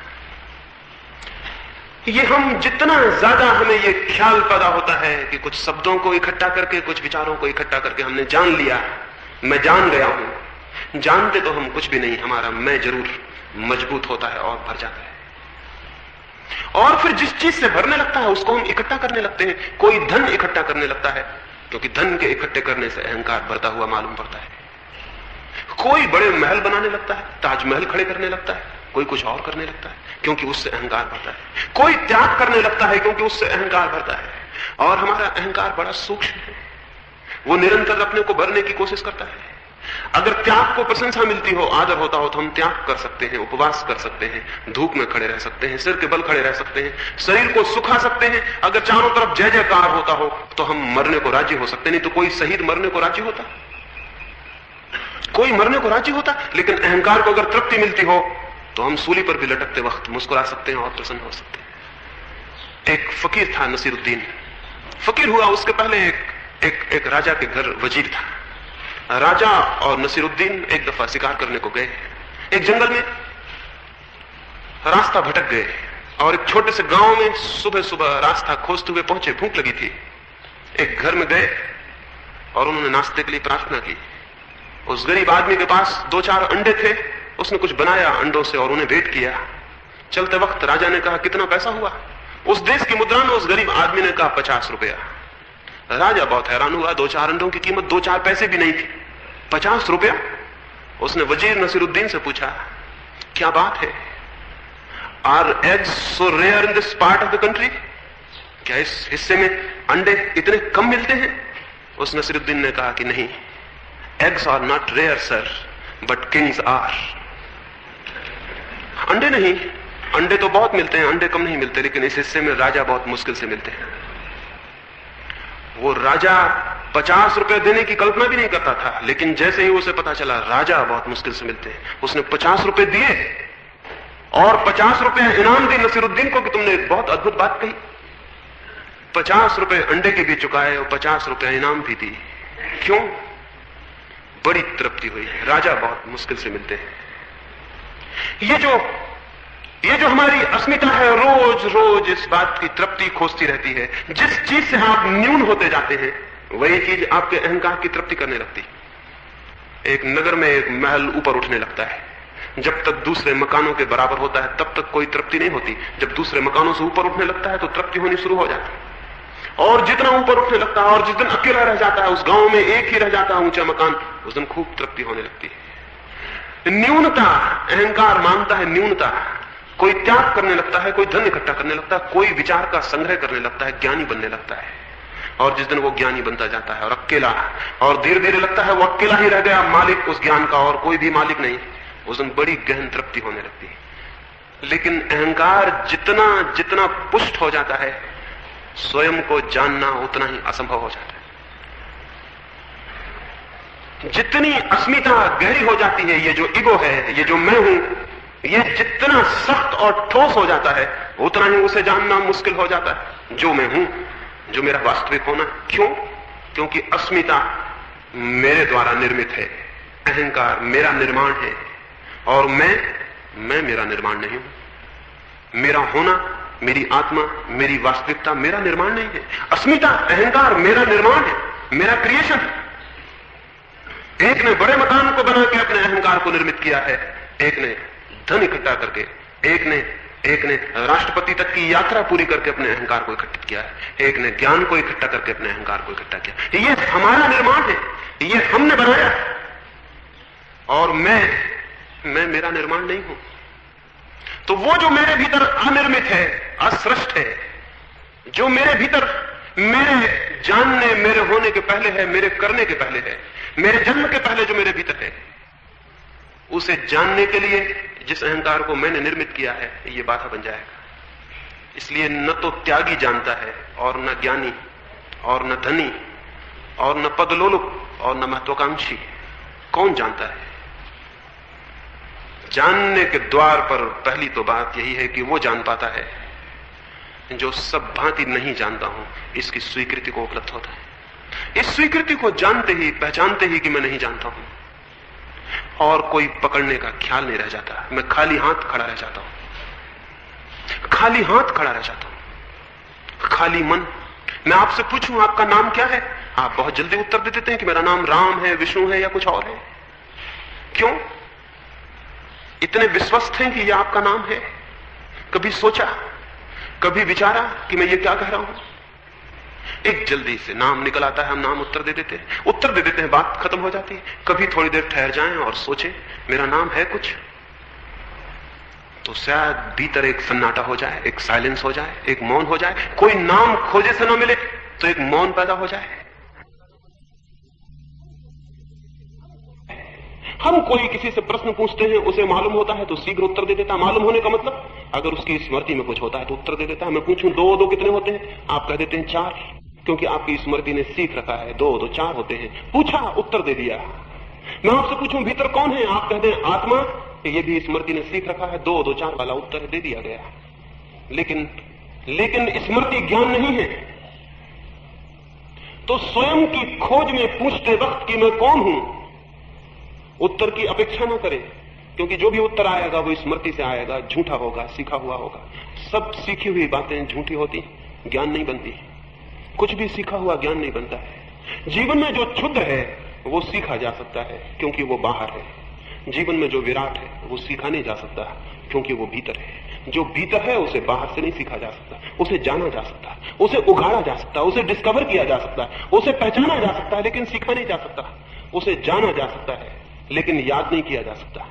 ये हम जितना ज्यादा हमें ये ख्याल पैदा होता है कि कुछ शब्दों को इकट्ठा करके, कुछ विचारों को इकट्ठा करके हमने जान लिया, मैं जान गया हूं, जानते तो हम कुछ भी नहीं, हमारा मैं जरूर मजबूत होता है और भर जाता है। और फिर जिस चीज से भरने लगता है उसको हम इकट्ठा करने लगते हैं। कोई धन इकट्ठा करने लगता है क्योंकि धन के इकट्ठे करने से अहंकार बढ़ता हुआ मालूम पड़ता है। कोई बड़े महल बनाने लगता है, ताजमहल खड़े करने लगता है, कोई कुछ और करने लगता है क्योंकि उससे अहंकार बढ़ता है। कोई त्याग करने लगता है क्योंकि उससे अहंकार बढ़ता है। और हमारा अहंकार बड़ा सूक्ष्म है, वो निरंतर अपने को भरने की कोशिश करता है। अगर त्याग को प्रशंसा मिलती हो, आदर होता हो, तो हम त्याग कर सकते हैं, उपवास कर सकते हैं, धूप में खड़े रह सकते हैं, सिर के बल खड़े रह सकते हैं, शरीर को सुखा सकते हैं। अगर चारों तरफ जय जयकार होता हो तो हम मरने को राजी हो सकते। नहीं तो कोई शहीद मरने को राजी होता, कोई मरने को राजी होता। लेकिन अहंकार को अगर तृप्ति मिलती हो तो हम सूली पर भी लटकते वक्त मुस्कुरा सकते हैं और प्रसन्न हो सकते हैं। एक फकीर था नसीरुद्दीन, फकीर हुआ उसके पहले एक राजा के घर वजीर था। राजा और नसीरुद्दीन एक दफा शिकार करने को गए, एक जंगल में रास्ता भटक गए और एक छोटे से गांव में सुबह सुबह रास्ता खोजते हुए पहुंचे। भूख लगी थी, एक घर में गए और उन्होंने नाश्ते के लिए प्रार्थना की। उस गरीब आदमी के पास 2-4 अंडे थे, उसने कुछ बनाया अंडों से और उन्हें भेंट किया। चलते वक्त राजा ने कहा, कितना पैसा हुआ? उस देश की मुद्रा में उस गरीब आदमी ने कहा 50 रुपया। राजा बहुत हैरान हुआ, 2-4 अंडों की कीमत 2-4 पैसे भी नहीं थी। 50 रुपया? उसने वजीर नसीरुद्दीन से पूछा, क्या बात है, are eggs so rare in this part of the country? क्या इस हिस्से में अंडे इतने कम मिलते हैं? उस नसीरुद्दीन ने कहा कि नहीं, eggs are not rare sir, but kings are. अंडे नहीं, अंडे तो बहुत मिलते हैं, अंडे कम नहीं मिलते, लेकिन इस हिस्से में राजा बहुत मुश्किल से मिलते हैं। वो राजा 50 रुपए देने की कल्पना भी नहीं करता था, लेकिन जैसे ही उसे पता चला राजा बहुत मुश्किल से मिलते हैं, उसने 50 रुपए दिए और 50 रुपए इनाम दी नसीरुद्दीन को कि तुमने एक बहुत अद्भुत बात कही। 50 रुपए अंडे के भी चुकाए और 50 रुपए इनाम भी दी। क्यों? बड़ी तृप्ति हुई। राजा बहुत मुश्किल से मिलते हैं। ये जो हमारी अस्मिता है, रोज रोज इस बात की तृप्ति खोजती रहती है। जिस चीज से आप न्यून होते जाते हैं, वही चीज आपके अहंकार की तृप्ति करने लगती है। एक नगर में एक महल ऊपर उठने लगता है, जब तक दूसरे मकानों के बराबर होता है तब तक कोई तृप्ति नहीं होती। जब दूसरे मकानों से ऊपर उठने लगता है तो तृप्ति होनी शुरू हो जाती है। और जितना ऊपर उठने लगता है और जिस दिन अकेला रह जाता है, उस गांव में एक ही रह जाता है ऊंचा मकान, उस दिन खूब तृप्ति होने लगती है। न्यूनता, अहंकार मानता है न्यूनता। कोई त्याग करने लगता है, कोई धन इकट्ठा करने लगता है, कोई विचार का संग्रह करने लगता है, ज्ञानी बनने लगता है। और जिस दिन वो ज्ञानी बनता जाता है और अकेला, और धीरे धीरे लगता है वो अकेला ही रह गया मालिक उस ज्ञान का और कोई भी मालिक नहीं, उस दिन बड़ी गहन तृप्ति होने लगती है। लेकिन अहंकार जितना जितना पुष्ट हो जाता है, स्वयं को जानना उतना ही असंभव हो जाता है। जितनी अस्मिता गहरी हो जाती है, ये जो ईगो है, ये जो मैं हूं, ये जितना सख्त और ठोस हो जाता है, उतना ही उसे जानना मुश्किल हो जाता है। जो मैं हूं, जो मेरा वास्तविक होना। क्यों? क्योंकि अस्मिता मेरे द्वारा निर्मित है, अहंकार मेरा निर्माण है, और मैं मेरा निर्माण नहीं हूं। मेरा होना, मेरी आत्मा, मेरी वास्तविकता मेरा निर्माण नहीं है। अस्मिता, अहंकार मेरा निर्माण है, मेरा क्रिएशन है। एक ने बड़े मकान को बना के अपने अहंकार को निर्मित किया है, एक ने धन इकट्ठा करके, एक ने राष्ट्रपति तक की यात्रा पूरी करके अपने अहंकार को इकट्ठा किया है, एक ने ज्ञान को इकट्ठा करके अपने अहंकार को इकट्ठा किया। ये हमारा निर्माण है, ये हमने बनाया, और मैं मेरा निर्माण नहीं हूं। तो वो जो मेरे भीतर अनिर्मित है, असृष्ट है, जो मेरे भीतर मेरे जानने, मेरे होने के पहले है, मेरे करने के पहले है, मेरे जन्म के पहले जो मेरे भीतर है, उसे जानने के लिए जिस अहंकार को मैंने निर्मित किया है, ये बाधा बन जाएगा। इसलिए न तो त्यागी जानता है, और न ज्ञानी, और न धनी, और न पदलोलुप, और न महत्वाकांक्षी। कौन जानता है? जानने के द्वार पर पहली तो बात यही है कि वो जान पाता है जो सब भांति नहीं जानता हूं, इसकी स्वीकृति को उपलब्ध होता है। इस स्वीकृति को जानते ही, पहचानते ही कि मैं नहीं जानता हूं, और कोई पकड़ने का ख्याल नहीं रह जाता। मैं खाली हाथ खड़ा रह जाता हूं, खाली हाथ खड़ा रह जाता हूं, खाली मन। मैं आपसे पूछूं आपका नाम क्या है, आप बहुत जल्दी उत्तर दे देते हैं कि मेरा नाम राम है, विष्णु है, या कुछ और है। क्यों? इतने विश्वस्त हैं कि यह आपका नाम है। कभी सोचा, कभी विचारा कि मैं ये क्या कह रहा हूं? एक जल्दी से नाम निकल आता है, हम नाम उत्तर दे देते हैं, बात खत्म हो जाती है। कभी थोड़ी देर ठहर जाएं और सोचें मेरा नाम है कुछ, तो शायद भीतर एक सन्नाटा हो जाए, एक साइलेंस हो जाए, एक मौन हो जाए। कोई नाम खोजे से न मिले तो एक मौन पैदा हो जाए। हम कोई किसी से प्रश्न पूछते हैं, उसे मालूम होता है तो शीघ्र उत्तर दे देता है। मालूम होने का मतलब, अगर उसकी स्मृति में कुछ होता है तो उत्तर दे देता है। मैं पूछूं 2 और 2 कितने होते हैं, आप कह देते हैं 4, क्योंकि आपकी स्मृति ने सीख रखा है 2 और 2 4 होते हैं। पूछा, उत्तर दे दिया। मैं आपसे पूछूं भीतर कौन है, आप कह दें आत्मा, ये भी स्मृति ने सीख रखा है 2 और 2 4 वाला उत्तर दे दिया गया। लेकिन स्मृति ज्ञान नहीं है। तो स्वयं की खोज में पूछते वक्त कि मैं कौन हूं, उत्तर की अपेक्षा न करें, क्योंकि जो भी उत्तर आएगा वो स्मृति से आएगा, झूठा होगा, सीखा हुआ होगा। सब सीखी हुई बातें झूठी होती, ज्ञान नहीं बनती। कुछ भी सीखा हुआ ज्ञान नहीं बनता है। जीवन में जो क्षुद्र है वो सीखा जा सकता है, क्योंकि वो बाहर है। जीवन में जो विराट है वो सीखा नहीं जा सकता, क्योंकि वो भीतर है। जो भीतर है उसे बाहर से नहीं सीखा जा सकता, उसे जाना जा सकता, उसे उगाड़ा जा सकता, उसे डिस्कवर किया जा सकता, उसे पहचाना जा सकता है, लेकिन सीखा नहीं जा सकता। उसे जाना जा सकता है लेकिन याद नहीं किया जा सकता।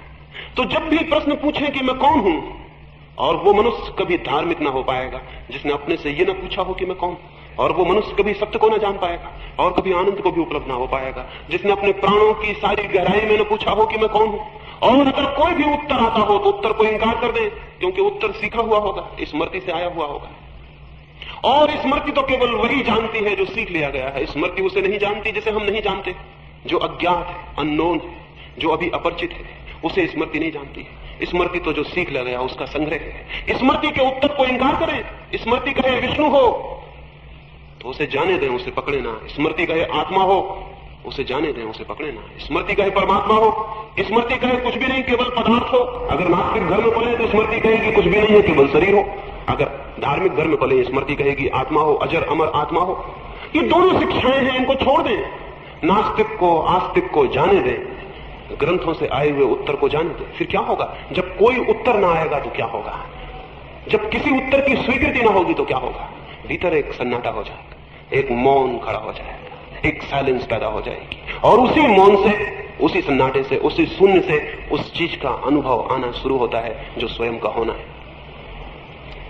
तो जब भी प्रश्न पूछे कि मैं कौन हूं, और वो मनुष्य कभी धार्मिक ना हो पाएगा जिसने अपने से ये ना पूछा हो कि मैं कौन, और वो मनुष्य कभी सत्य को ना जान पाएगा और कभी आनंद को भी उपलब्ध ना हो पाएगा जिसने अपने प्राणों की सारी गहराई में न पूछा हो कि मैं कौन हूं। और अगर कोई भी उत्तर आता हो तो उत्तर को इंकार कर दे, क्योंकि उत्तर सीखा हुआ होगा, स्मृति से आया हुआ होगा। और स्मृति तो केवल वही जानती है जो सीख लिया गया है। स्मृति उसे नहीं जानती जिसे हम नहीं जानते, जो अज्ञात है, अननोन है, जो अभी अपरिचित है, उसे स्मृति नहीं जानती है। स्मृति तो जो सीख लिया गया उसका संग्रह है। स्मृति के उत्तर को इंकार करें। स्मृति कहे विष्णु हो तो उसे जाने दें, उसे पकड़े ना। स्मृति कहे आत्मा हो, उसे जाने दें, उसे पकड़े ना। स्मृति कहे परमात्मा हो, स्मृति कहे कुछ भी नहीं केवल पदार्थ हो। अगर नास्तिक घर में पले तो स्मृति कहेगी कुछ भी नहीं है केवल शरीर हो। अगर धार्मिक घर में पले स्मृति कहेगी आत्मा हो, अजर अमर आत्मा हो। ये दोनों शिक्षाएं हैं, इनको छोड़ दें। नास्तिक को आस्तिक को जाने दें, ग्रंथों से आए हुए उत्तर को जाने दें। फिर क्या होगा? जब कोई उत्तर ना आएगा तो क्या होगा? जब किसी उत्तर की स्वीकृति ना होगी तो क्या होगा? भीतर एक सन्नाटा हो जाएगा, एक मौन खड़ा हो जाएगा, एक साइलेंस पैदा हो जाएगी। और उसी मौन से, उसी सन्नाटे से, उसी शून्य से उस चीज का अनुभव आना शुरू होता है जो स्वयं का होना है।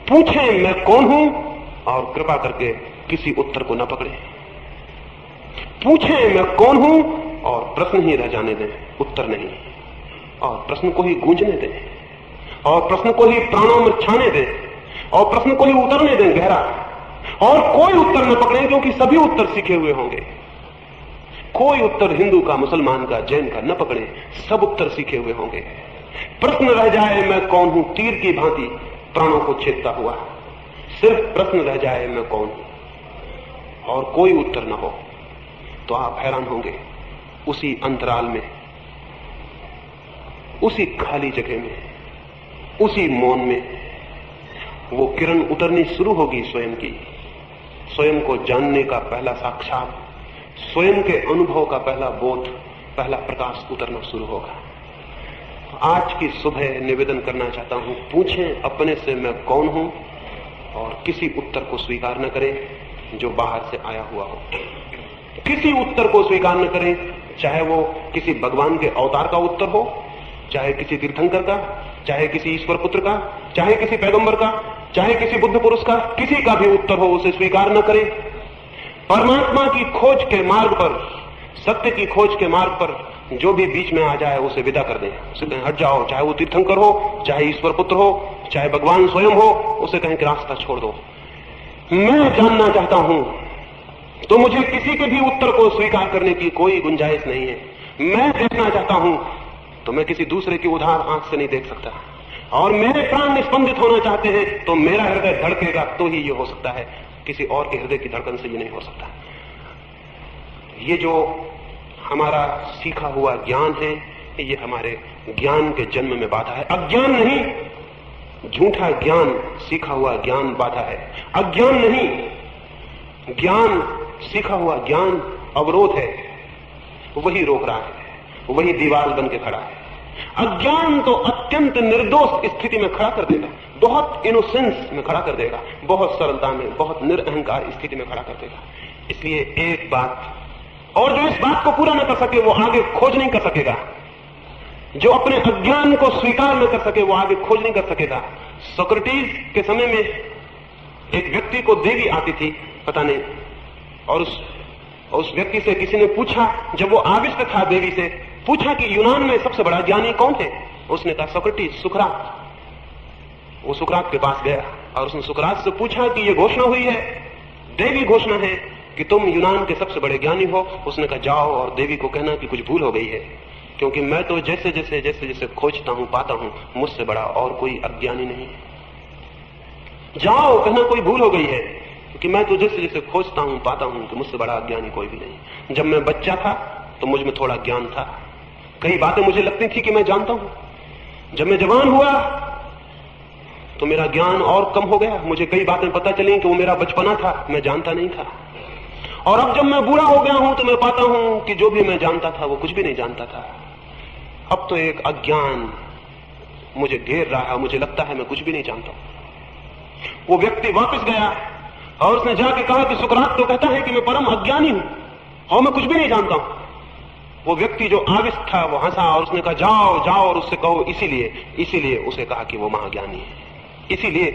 पूछें मैं कौन हूं और कृपा करके किसी उत्तर को न पकड़े। पूछें मैं कौन हूं और प्रश्न ही रह जाने दें, उत्तर नहीं। और प्रश्न को ही गूंजने दें, और प्रश्न को ही प्राणों में छाने दें, और प्रश्न को ही उतरने दें गहरा। और कोई उत्तर न पकड़ें, क्योंकि सभी उत्तर सीखे हुए होंगे। कोई उत्तर हिंदू का, मुसलमान का, जैन का न पकड़े, सब उत्तर सीखे हुए होंगे। प्रश्न रह जाए मैं कौन हूं, तीर की भांति प्राणों को छेदता हुआ। सिर्फ प्रश्न रह जाए मैं कौन हूं और कोई उत्तर न हो तो आप हैरान होंगे। उसी अंतराल में, उसी खाली जगह में, उसी मौन में वो किरण उतरनी शुरू होगी स्वयं की। स्वयं को जानने का पहला साक्षात, स्वयं के अनुभव का पहला बोध, पहला प्रकाश उतरना शुरू होगा। आज की सुबह निवेदन करना चाहता हूं, पूछें अपने से मैं कौन हूं और किसी उत्तर को स्वीकार न करें जो बाहर से आया हुआ हो। किसी उत्तर को स्वीकार न करें, चाहे वो किसी भगवान के अवतार का उत्तर हो, चाहे किसी तीर्थंकर का, चाहे किसी ईश्वर पुत्र का, चाहे किसी पैगंबर का, चाहे किसी बुद्ध पुरुष का, किसी का भी उत्तर हो उसे स्वीकार न करें। परमात्मा की खोज के मार्ग पर, सत्य की खोज के मार्ग पर जो भी बीच में आ जाए उसे विदा कर दें, उसे कहें हट जाओ। चाहे वो तीर्थंकर हो, चाहे ईश्वर पुत्र हो, चाहे भगवान स्वयं हो, उसे कहें कि रास्ता छोड़ दो। मैं जानना चाहता हूं तो मुझे किसी के भी उत्तर को स्वीकार करने की कोई गुंजाइश नहीं है। मैं देखना चाहता हूं तो मैं किसी दूसरे की उधार आंख से नहीं देख सकता। और मेरे प्राण निस्पंदित होना चाहते हैं तो मेरा हृदय धड़केगा तो ही ये हो सकता है, किसी और के हृदय की धड़कन से ये नहीं हो सकता। ये जो हमारा सीखा हुआ ज्ञान है, ये हमारे ज्ञान के जन्म में बाधा है। अज्ञान नहीं, झूठा ज्ञान, सीखा हुआ ज्ञान बाधा है। अज्ञान नहीं, ज्ञान, सीखा हुआ ज्ञान अवरोध है, वही रोक रहा है, वही दीवार बन के खड़ा है। अज्ञान तो अत्यंत निर्दोष स्थिति में खड़ा कर देगा, बहुत इनोसेंस में खड़ा कर देगा, बहुत सरलता में, बहुत निरअहंकार स्थिति में खड़ा कर देगा। इसलिए एक बात, और जो इस बात को पूरा न कर सके वो आगे खोज नहीं कर सकेगा। जो अपने अज्ञान को स्वीकार न कर सके वो आगे खोज नहीं कर सकेगा। सोक्रेटिस के समय में एक व्यक्ति को देवी आती थी, पता नहीं, और उस व्यक्ति से किसी ने पूछा, जब वो आविष्ट था देवी से, पूछा कि यूनान में सबसे बड़ा ज्ञानी कौन थे? उसने कहा सोक्रेटिस, सुकरात। वो सुकरात के पास गया और उसने सुकरात से पूछा कि ये घोषणा हुई है, देवी घोषणा है कि तुम यूनान के सबसे बड़े ज्ञानी हो। उसने कहा जाओ और देवी को कहना कि कुछ भूल हो गई है, क्योंकि मैं तो जैसे जैसे जैसे जैसे खोजता हूं पाता हूं, मुझसे बड़ा और कोई अज्ञानी नहीं। जाओ कहना कोई भूल हो गई है, क्योंकि मैं तो जैसे जैसे खोजता हूं पाता हूं कि मुझसे बड़ा अज्ञानी कोई भी नहीं। जब मैं बच्चा था तो मुझ में थोड़ा ज्ञान था, कई बातें मुझे लगती थी कि मैं जानता हूं। जब मैं जवान हुआ तो मेरा ज्ञान और कम हो गया, मुझे कई बातें पता चली कि वो मेरा बचपना था, मैं जानता नहीं था। और अब जब मैं बूढ़ा हो गया हूं तो मैं पाता हूं कि जो भी मैं जानता था वो कुछ भी नहीं जानता था। अब तो एक अज्ञान मुझे घेर रहा है, मुझे लगता है मैं कुछ भी नहीं जानता। वो व्यक्ति वापस गया और उसने जाके कहा कि सुकरात तो कहता है कि मैं परम अज्ञानी हूं और मैं कुछ भी नहीं जानता हूं। वो व्यक्ति जो आविष्ट था वो हंसा और उसने कहा जाओ जाओ और उससे कहो इसीलिए उसे कहा कि वो महाज्ञानी है। इसीलिए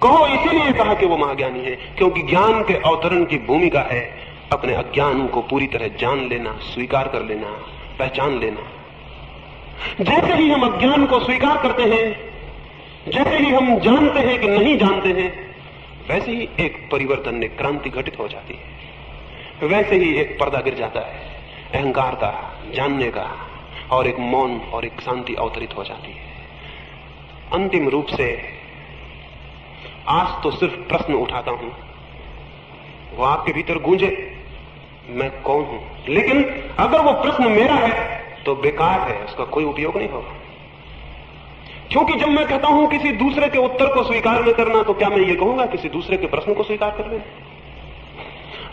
कहो, इसीलिए कहा कि वो महाज्ञानी है, क्योंकि ज्ञान के अवतरण की भूमिका है अपने अज्ञान को पूरी तरह जान लेना, स्वीकार कर लेना, पहचान लेना। जैसे ही हम अज्ञान को स्वीकार करते हैं, जैसे ही हम जानते हैं कि नहीं जानते हैं, वैसे ही एक परिवर्तन, एक क्रांति घटित हो जाती है। वैसे ही एक पर्दा गिर जाता है अहंकार का, जानने का, और एक मौन और एक शांति अवतरित हो जाती है। अंतिम रूप से आज तो सिर्फ प्रश्न उठाता हूं, वो आपके भीतर गूंजे मैं कौन हूं, लेकिन अगर वो प्रश्न मेरा है तो बेकार है, उसका कोई उपयोग नहीं होगा। क्योंकि जब मैं कहता हूं किसी दूसरे के उत्तर को स्वीकार न करना, तो क्या मैं ये कहूंगा किसी दूसरे के प्रश्न को स्वीकार कर लेना?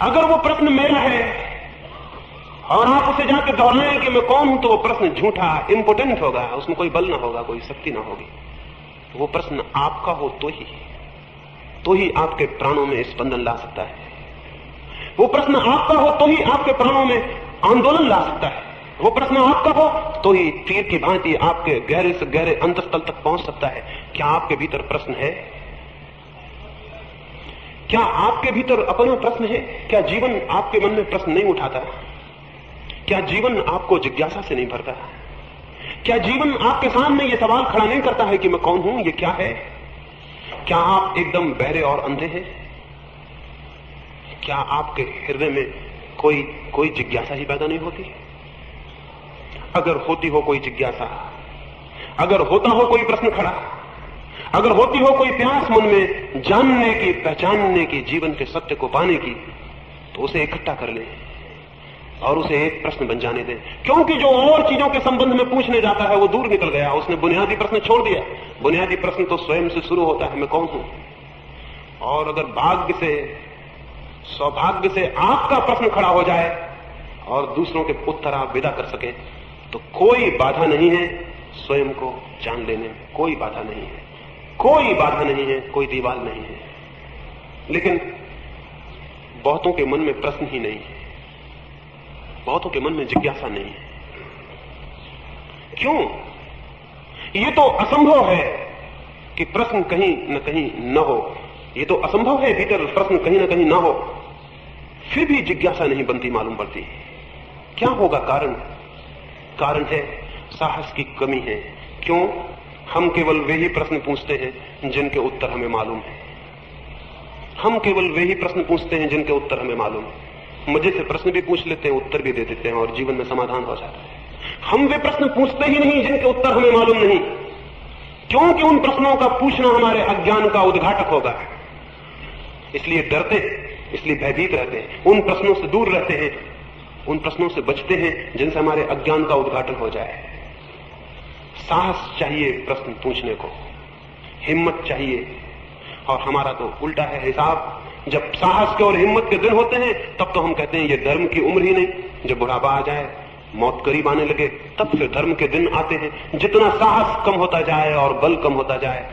अगर वो प्रश्न मेरा है और आप उसे जाकर दोहराएं कि मैं कौन हूं, तो वो प्रश्न झूठा, इंपोर्टेंट होगा, उसमें कोई बल ना होगा, कोई शक्ति ना होगी। वो प्रश्न आपका हो तो ही आपके प्राणों में स्पंदन ला सकता है। वो प्रश्न आपका हो तो ही आपके प्राणों में आंदोलन ला सकता है। वो प्रश्न आपका हो तो ही तीर की भांति आपके गहरे से गहरे अंतस्थल तक पहुंच सकता है। क्या आपके भीतर प्रश्न है? क्या आपके भीतर अपना प्रश्न है? क्या जीवन आपके मन में प्रश्न नहीं उठाता? क्या जीवन आपको जिज्ञासा से नहीं भरता? क्या जीवन आपके सामने ये सवाल खड़ा नहीं करता है कि मैं कौन हूं, ये क्या है? क्या आप एकदम बहरे और अंधे हैं? क्या आपके हृदय में कोई जिज्ञासा ही पैदा नहीं होती? अगर होती हो कोई जिज्ञासा, अगर होता हो कोई प्रश्न खड़ा, अगर होती हो कोई प्यास मन में जानने की, पहचानने की, जीवन के सत्य को पाने की, तो उसे इकट्ठा कर लें और उसे एक प्रश्न बन जाने दें। क्योंकि जो और चीजों के संबंध में पूछने जाता है वो दूर निकल गया, उसने बुनियादी प्रश्न छोड़ दिया। बुनियादी प्रश्न तो स्वयं से शुरू होता है, मैं कौन हूं। और अगर भाग्य से, सौभाग्य से आपका प्रश्न खड़ा हो जाए और दूसरों के उत्तर आप विदा कर सके, तो कोई बाधा नहीं है स्वयं को जान लेने में, कोई बाधा नहीं है, कोई बाधा नहीं है, कोई दीवार नहीं है। लेकिन बहुतों के मन में प्रश्न ही नहीं है, बहुतों के मन में जिज्ञासा नहीं है। क्यों? ये तो असंभव है कि प्रश्न कहीं न कहीं न हो, ये तो असंभव है भीतर प्रश्न कहीं न कहीं न हो, फिर भी जिज्ञासा नहीं बनती मालूम पड़ती। क्या होगा कारण? कारण है साहस की कमी है। क्यों? हम केवल वे ही प्रश्न पूछते हैं जिनके उत्तर हमें मालूम है। हम केवल वे ही प्रश्न पूछते हैं जिनके उत्तर हमें मालूम है। मजे से प्रश्न भी पूछ लेते हैं, उत्तर भी दे देते हैं और जीवन में समाधान हो जाता है। हम वे प्रश्न पूछते ही नहीं जिनके उत्तर हमें मालूम नहीं, क्योंकि उन प्रश्नों का पूछना हमारे अज्ञान का उद्घाटक होगा। इसलिए डरते, इसलिए भयभीत रहते हैं, उन प्रश्नों से दूर रहते हैं, उन प्रश्नों से बचते हैं जिनसे हमारे अज्ञान का उद्घाटन हो जाए। साहस चाहिए प्रश्न पूछने को, हिम्मत चाहिए। और हमारा तो उल्टा है हिसाब। जब साहस के और हिम्मत के दिन होते हैं तब तो हम कहते हैं ये धर्म की उम्र ही नहीं। जब बुढ़ापा आ जाए, मौत करीब आने लगे, तब फिर धर्म के दिन आते हैं। जितना साहस कम होता जाए और बल कम होता जाए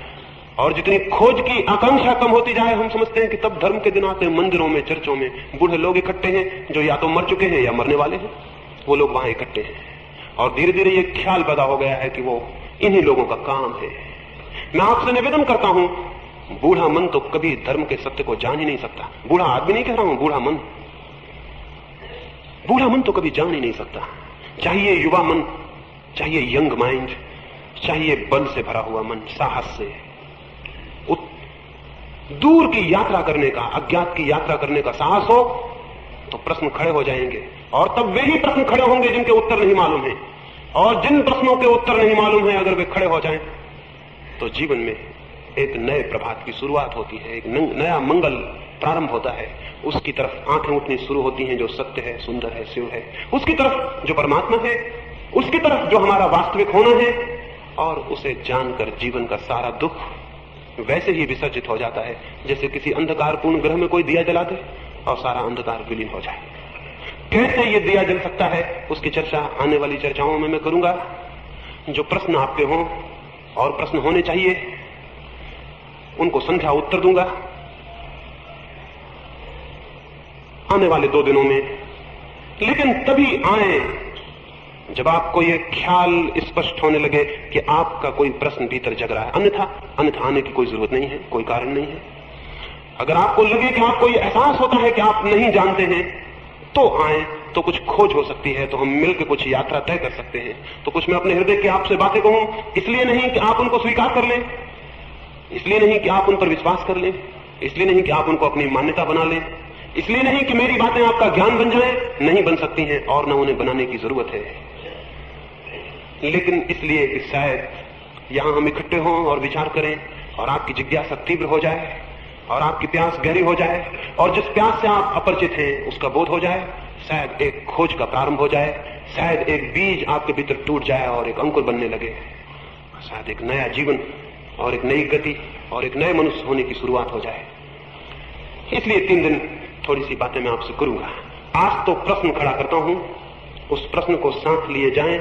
और जितनी खोज की आकांक्षा कम होती जाए, हम समझते हैं कि तब धर्म के दिन आते हैं। मंदिरों में, चर्चों में बूढ़े लोग इकट्ठे हैं जो या तो मर चुके हैं या मरने वाले हैं, वो लोग वहां इकट्ठे हैं। और धीरे धीरे ये ख्याल पैदा हो गया है कि वो इन्हीं लोगों का काम है। मैं आपसे निवेदन करता हूं, बूढ़ा मन तो कभी धर्म के सत्य को जान ही नहीं सकता। बूढ़ा आदमी नहीं कह रहा हूं, बूढ़ा मन तो कभी जान ही नहीं सकता। चाहिए युवा मन, चाहिए यंग माइंड, चाहिए बल से भरा हुआ मन, साहस से दूर की यात्रा करने का, अज्ञात की यात्रा करने का साहस हो तो प्रश्न खड़े हो जाएंगे। और तब वे ही प्रश्न खड़े होंगे जिनके उत्तर नहीं मालूम है। और जिन प्रश्नों के उत्तर नहीं मालूम है, अगर वे खड़े हो जाएं तो जीवन में एक नए प्रभात की शुरुआत होती है, एक नया मंगल प्रारंभ होता है। उसकी तरफ आंखें उठनी शुरू होती हैं जो सत्य है, सुंदर है, शिव है, उसकी तरफ जो परमात्मा है, उसकी तरफ जो हमारा वास्तविक होना है। और उसे जानकर जीवन का सारा दुख वैसे ही विसर्जित हो जाता है जैसे किसी अंधकारपूर्ण ग्रह में कोई दिया जला दे और सारा अंधकार विलीन हो जाए। कैसे ये दिया जल सकता है, उसकी चर्चा आने वाली चर्चाओं में मैं करूंगा। जो प्रश्न आपके हों और प्रश्न होने चाहिए, उनको संख्या उत्तर दूंगा। आने वाले 2 दिनों में लेकिन तभी आए जब आपको ये ख्याल स्पष्ट होने लगे कि आपका कोई प्रश्न भीतर जग रहा है। अन्यथा आने की कोई जरूरत नहीं है, कोई कारण नहीं है। अगर आपको लगे कि आपको ये एहसास होता है कि आप नहीं जानते हैं, तो आए, तो कुछ खोज हो सकती है, तो हम मिलकर कुछ यात्रा तय कर सकते हैं। तो कुछ मैं अपने हृदय की आपसे बातें कहूं, इसलिए नहीं कि आप उनको स्वीकार कर लें, इसलिए नहीं कि आप उन पर विश्वास कर लें, इसलिए नहीं कि आप उनको अपनी मान्यता बना लें, इसलिए नहीं कि मेरी बातें आपका ज्ञान बन जाए, नहीं बन सकती हैं और न उन्हें बनाने की जरूरत है, लेकिन इसलिए कि शायद यहां हम इकट्ठे हों और विचार करें और आपकी जिज्ञासा तीव्र हो जाए और आपकी प्यास गहरी हो जाए और जिस प्यास से आप अपरिचित हैं उसका बोध हो जाए। शायद एक खोज का प्रारंभ हो जाए, शायद एक बीज आपके भीतर टूट जाए और एक अंकुर बनने लगे, शायद एक नया जीवन और एक नई गति और एक नए मनुष्य होने की शुरुआत हो जाए। इसलिए 3 दिन थोड़ी सी बातें मैं आपसे करूंगा। आज तो प्रश्न खड़ा करता हूं, उस प्रश्न को साथ लिए जाएं,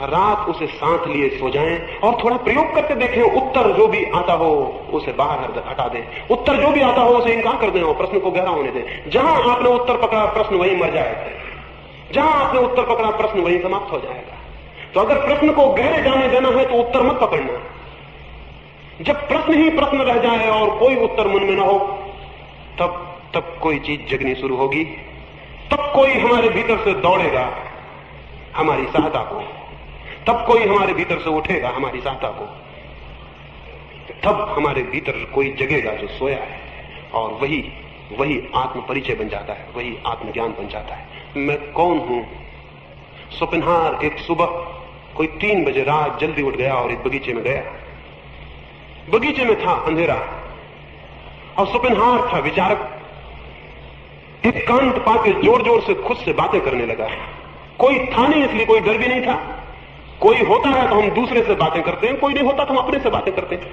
रात उसे साथ लिए सो जाएं और थोड़ा प्रयोग करके देखें। उत्तर जो भी आता हो उसे बाहर हटा दें, उत्तर जो भी आता हो उसे इनकार कर दें और प्रश्न को गहरा होने दें। जहां आपने उत्तर पकड़ा प्रश्न वहीं मर जाएगा, जहां आपने उत्तर पकड़ा प्रश्न वहीं समाप्त हो जाएगा। तो अगर प्रश्न को गहरे जाने देना है तो उत्तर मत पकड़ना। जब प्रश्न ही प्रश्न रह जाए और कोई उत्तर मन में ना हो, तब कोई चीज जगनी शुरू होगी, तब कोई हमारे भीतर से दौड़ेगा हमारी सहायता को, तब कोई हमारे भीतर से उठेगा हमारी सहायता को, तब हमारे भीतर कोई जगेगा जो सोया है और वही आत्म परिचय बन जाता है, वही आत्मज्ञान बन जाता है। मैं कौन हूं? शोपेनहावर एक सुबह कोई 3 बजे रात जल्दी उठ गया और एक बगीचे में गया। बगीचे में था अंधेरा और शोपेनहावर था विचारक, एकांत पाके जोर जोर से खुद से बातें करने लगा। कोई था नहीं इसलिए कोई डर भी नहीं था। कोई होता है तो हम दूसरे से बातें करते हैं, कोई नहीं होता तो हम अपने से बातें करते हैं।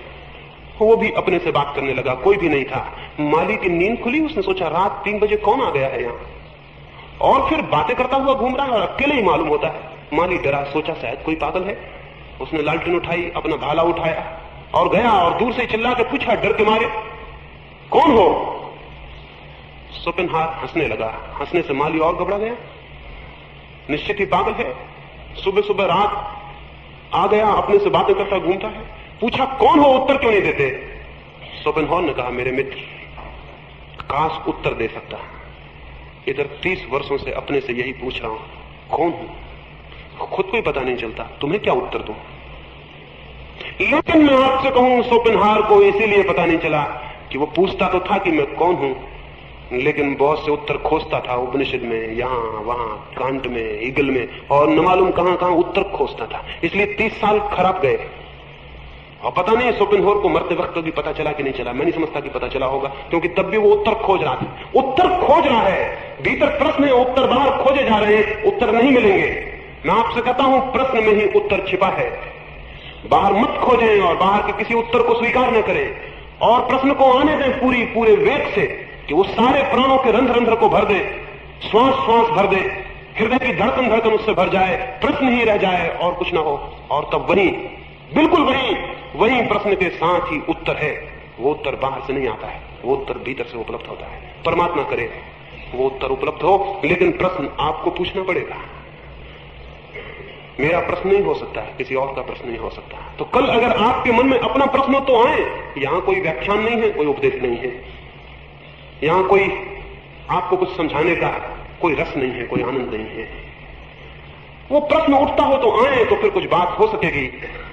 वो भी अपने से बात करने लगा, कोई भी नहीं था। माली की नींद खुली, उसने सोचा रात 3 बजे कौन आ गया है यहाँ, और फिर बातें करता हुआ घूम रहा है और अकेले ही मालूम होता है। माली डरा, सोचा शायद कोई पागल है। उसने लालटेन उठाई, अपना भाला उठाया और गया और दूर से चिल्ला के पूछा डर के मारे, कौन हो? शोपेनहावर हंसने लगा। हंसने से माली और घबरा गया, निश्चित ही पागल है। सुबह सुबह रात आ गया, अपने से बातें करता घूमता है। पूछा कौन हो, उत्तर क्यों नहीं देते? शोपेनहावर ने कहा मेरे मित्र, काश उत्तर दे सकता। इधर 30 वर्षों से अपने से यही पूछ रहा हूं, कौन हूं? खुद को ही पता नहीं चलता, तुम्हें क्या उत्तर दूं? लेकिन मैं आपसे कहूं, शोपेनहावर को इसीलिए पता नहीं चला कि वो पूछता तो था कि मैं कौन हूं, लेकिन बहुत से उत्तर खोजता था उपनिषद में, यहां वहां, कांट में, ईगल में और न मालूम कहां कहां उत्तर खोजता था। इसलिए 30 साल खराब गए और पता नहीं शोपेनहावर को मरते वक्त भी पता चला कि नहीं चला। मैं नहीं समझता कि पता चला होगा, क्योंकि तब भी वो उत्तर खोज रहा था। उत्तर खोज रहा है, भीतर प्रश्न है, उत्तर बाहर खोजे जा रहे हैं, उत्तर नहीं मिलेंगे। मैं आपसे कहता हूं प्रश्न में ही उत्तर छिपा है। बाहर मत खोजें और बाहर के किसी उत्तर को स्वीकार न करें और प्रश्न को आने दें पूरे वेग से कि वो सारे प्राणों के रंध्र रंध्र को भर दे, श्वास श्वास भर दे, हृदय की धड़कन धड़कन उससे भर जाए, प्रश्न ही रह जाए और कुछ ना हो। और तब बिल्कुल वही प्रश्न के साथ ही उत्तर है। वो उत्तर बाहर से नहीं आता है, वो उत्तर भीतर से उपलब्ध होता है। परमात्मा करे वो उत्तर उपलब्ध हो, लेकिन प्रश्न आपको पूछना पड़ेगा। मेरा प्रश्न नहीं हो सकता, किसी और का प्रश्न नहीं हो सकता। तो कल अगर आपके मन में अपना प्रश्न हो तो आए। यहां कोई व्याख्यान नहीं है, कोई उपदेश नहीं है, यहां कोई आपको कुछ समझाने का कोई रस नहीं है, कोई आनंद नहीं है। वो प्रश्न उठता हो तो आए, तो फिर कुछ बात हो सकेगी,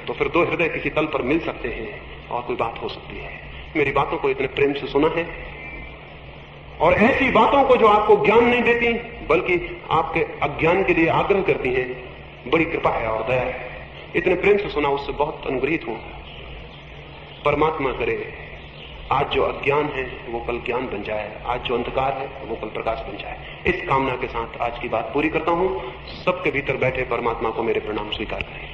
तो फिर 2 हृदय किसी तल पर मिल सकते हैं और कोई बात हो सकती है। मेरी बातों को इतने प्रेम से सुना है और ऐसी बातों को जो आपको ज्ञान नहीं देती बल्कि आपके अज्ञान के लिए आग्रह करती हैं, बड़ी कृपा है और दया है। इतने प्रेम से सुना, उससे बहुत अनुग्रहित हूं। परमात्मा करे आज जो अज्ञान है वो कल ज्ञान बन जाए, आज जो अंधकार है वो कल प्रकाश बन जाए। इस कामना के साथ आज की बात पूरी करता हूं। सबके भीतर बैठे परमात्मा को मेरे प्रणाम स्वीकार करें।